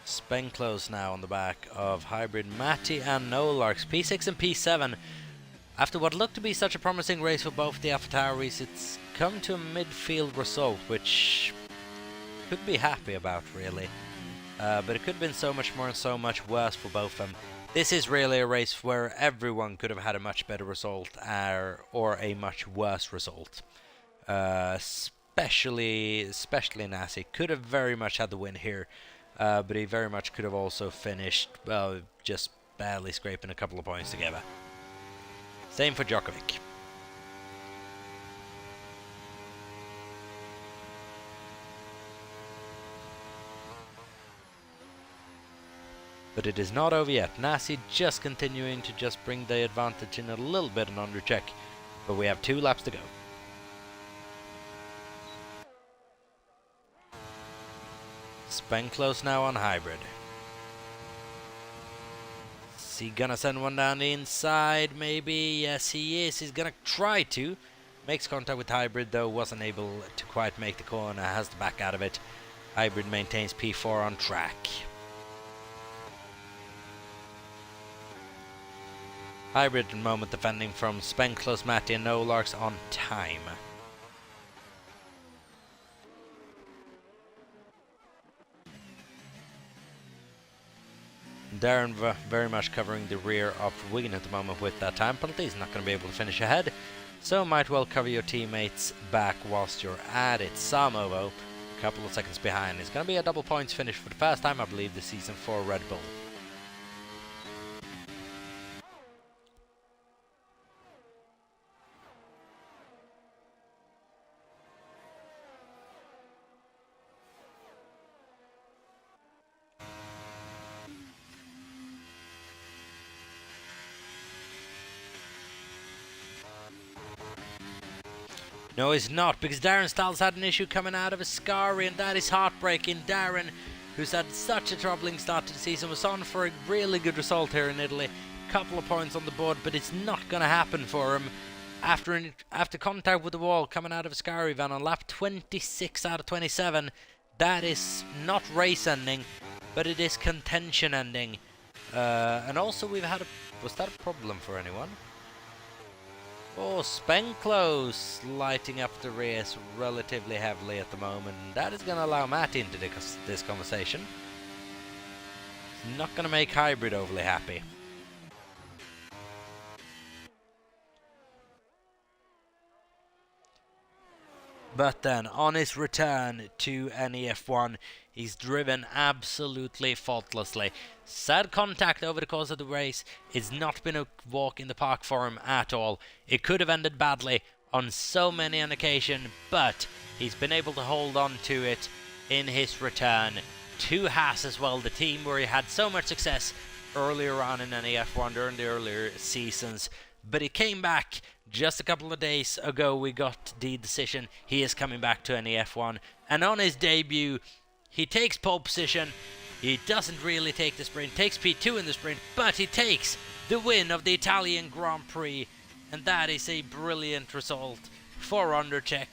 Spenclose now on the back of hybrid Matti and Nolarks, P6 and P7. After what looked to be such a promising race for both the AlphaTauris, it's come to a midfield result, which could be happy about, really. But it could have been so much more and so much worse for both of them. This is really a race where everyone could have had a much better result or a much worse result. Especially Nasi could have very much had the win here. But he very much could have also finished, well, just barely scraping a couple of points together. Same for Djokovic. But it is not over yet. Nasi just continuing to just bring the advantage in a little bit on Ondřejček. But we have 2 laps to go. Spenclose now on hybrid. Is he gonna send one down the inside? Maybe. Yes, he is. He's gonna try to. Makes contact with hybrid, though wasn't able to quite make the corner. Has to back out of it. Hybrid maintains P4 on track. Hybrid at the moment defending from Spenclose, Matti and Nolarks on time. Darren very much covering the rear of Wigan at the moment with that time penalty. He's not going to be able to finish ahead, so might well cover your teammates back whilst you're at it. Samovo, a couple of seconds behind. It's going to be a double points finish for the first time, I believe, this season for Red Bull. No, he's not, because Darren Styles had an issue coming out of Ascari, and that is heartbreaking. Darren, who's had such a troubling start to the season, was on for a really good result here in Italy. Couple of points on the board, but it's not going to happen for him. After contact with the wall coming out of Ascari van on lap 26 out of 27, that is not race ending, but it is contention ending. And also we've had was that a problem for anyone? Oh, Spenclose lighting up the race relatively heavily at the moment. That is going to allow Matt into this conversation. Not going to make hybrid overly happy. But then, on his return to NEF1, he's driven absolutely faultlessly. Sad contact over the course of the race. It's not been a walk in the park for him at all. It could have ended badly on so many an occasion, but he's been able to hold on to it in his return to Haas as well, the team where he had so much success earlier on in NEF1 during the earlier seasons. But he came back just a couple of days ago. We got the decision. He is coming back to NEF1, and on his debut, he takes pole position. He doesn't really take the sprint, takes P2 in the sprint, but he takes the win of the Italian Grand Prix, and that is a brilliant result for Ondřejček.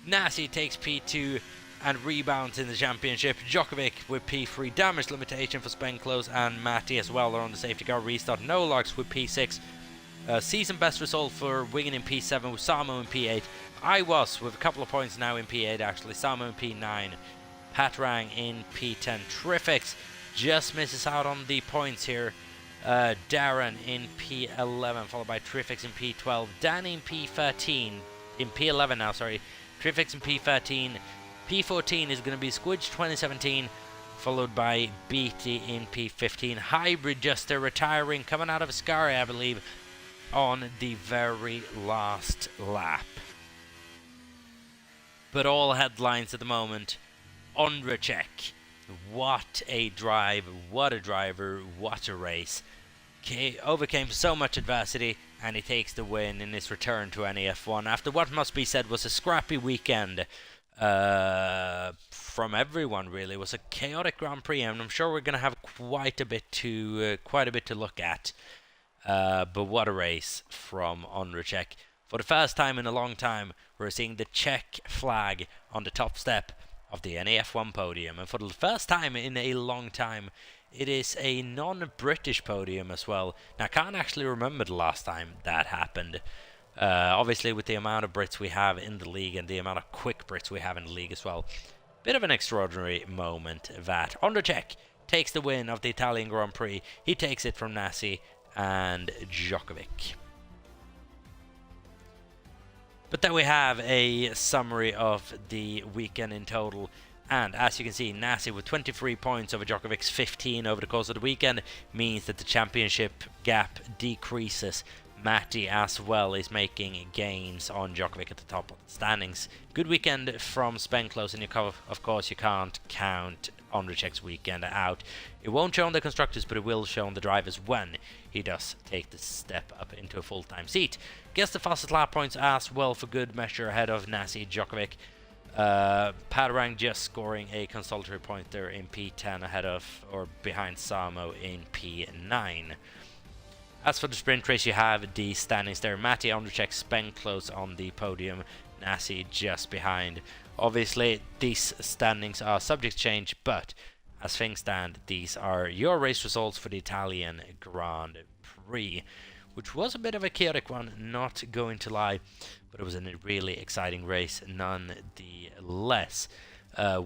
Nasi takes P2, and rebounds in the championship. Djokovic with P3, damage limitation for Spain close, and Matti as well are on the safety car restart. No logs with P6. Season best result for Wigan in P7 with Samo in P8. I was with a couple of points now in P8 actually. Samo in P9. Patrang in P10. Terrifics just misses out on the points here. Darren in P11 followed by Trifix in P12. Danny in P13. In P11 now, sorry. Trifix in P13. P14 is going to be Squidge 2017, followed by Beatty in P15. Hybrid just retiring, coming out of Ascari, I believe, on the very last lap. But all headlines at the moment. Ondrejek. What a drive, what a driver, what a race. Overcame so much adversity, and he takes the win in his return to NEF1 after what must be said was a scrappy weekend from everyone. Really, it was a chaotic Grand Prix, and I'm sure we're going to have quite a bit to look at. But what a race from Ondrejek! For the first time in a long time, we're seeing the Czech flag on the top step of the NEF1 podium, and for the first time in a long time, it is a non-British podium as well. Now, I can't actually remember the last time that happened. Obviously, with the amount of Brits we have in the league and the amount of quick Brits we have in the league as well. Bit of an extraordinary moment that Ondrejek takes the win of the Italian Grand Prix. He takes it from Nasi and Djokovic. But then we have a summary of the weekend in total. And as you can see, Nasi with 23 points over Djokovic's 15 over the course of the weekend means that the championship gap decreases. Matti as well is making gains on Djokovic at the top of the standings. Good weekend from Spenclose, and of course you can't count Ondrejek's weekend out. It won't show on the constructors, but it will show on the drivers when he does take the step up into a full-time seat. Gets the fastest lap points as well for good measure ahead of Nasi Djokovic. Padrang just scoring a consolatory point there in P10 ahead of or behind Samo in P9. As for the sprint race, you have the standings there. Matti Ondrejek, Spenclose on the podium, Nasi just behind. Obviously, these standings are subject to change, but as things stand, these are your race results for the Italian Grand Prix, which was a bit of a chaotic one, not going to lie, but it was a really exciting race nonetheless.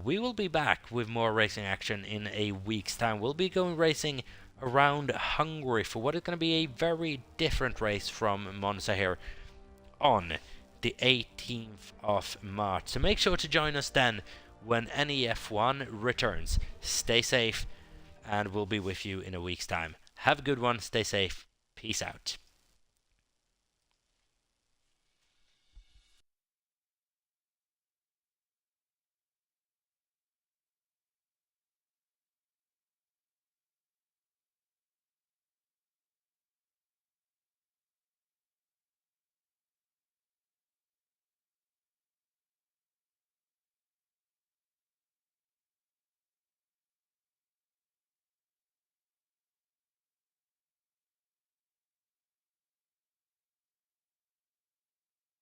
We will be back with more racing action in a week's time. We'll be going racing around Hungary for what is going to be a very different race from Monza here on the 18th of March. So make sure to join us then when NEF1 returns. Stay safe, and we'll be with you in a week's time. Have a good one, stay safe, peace out.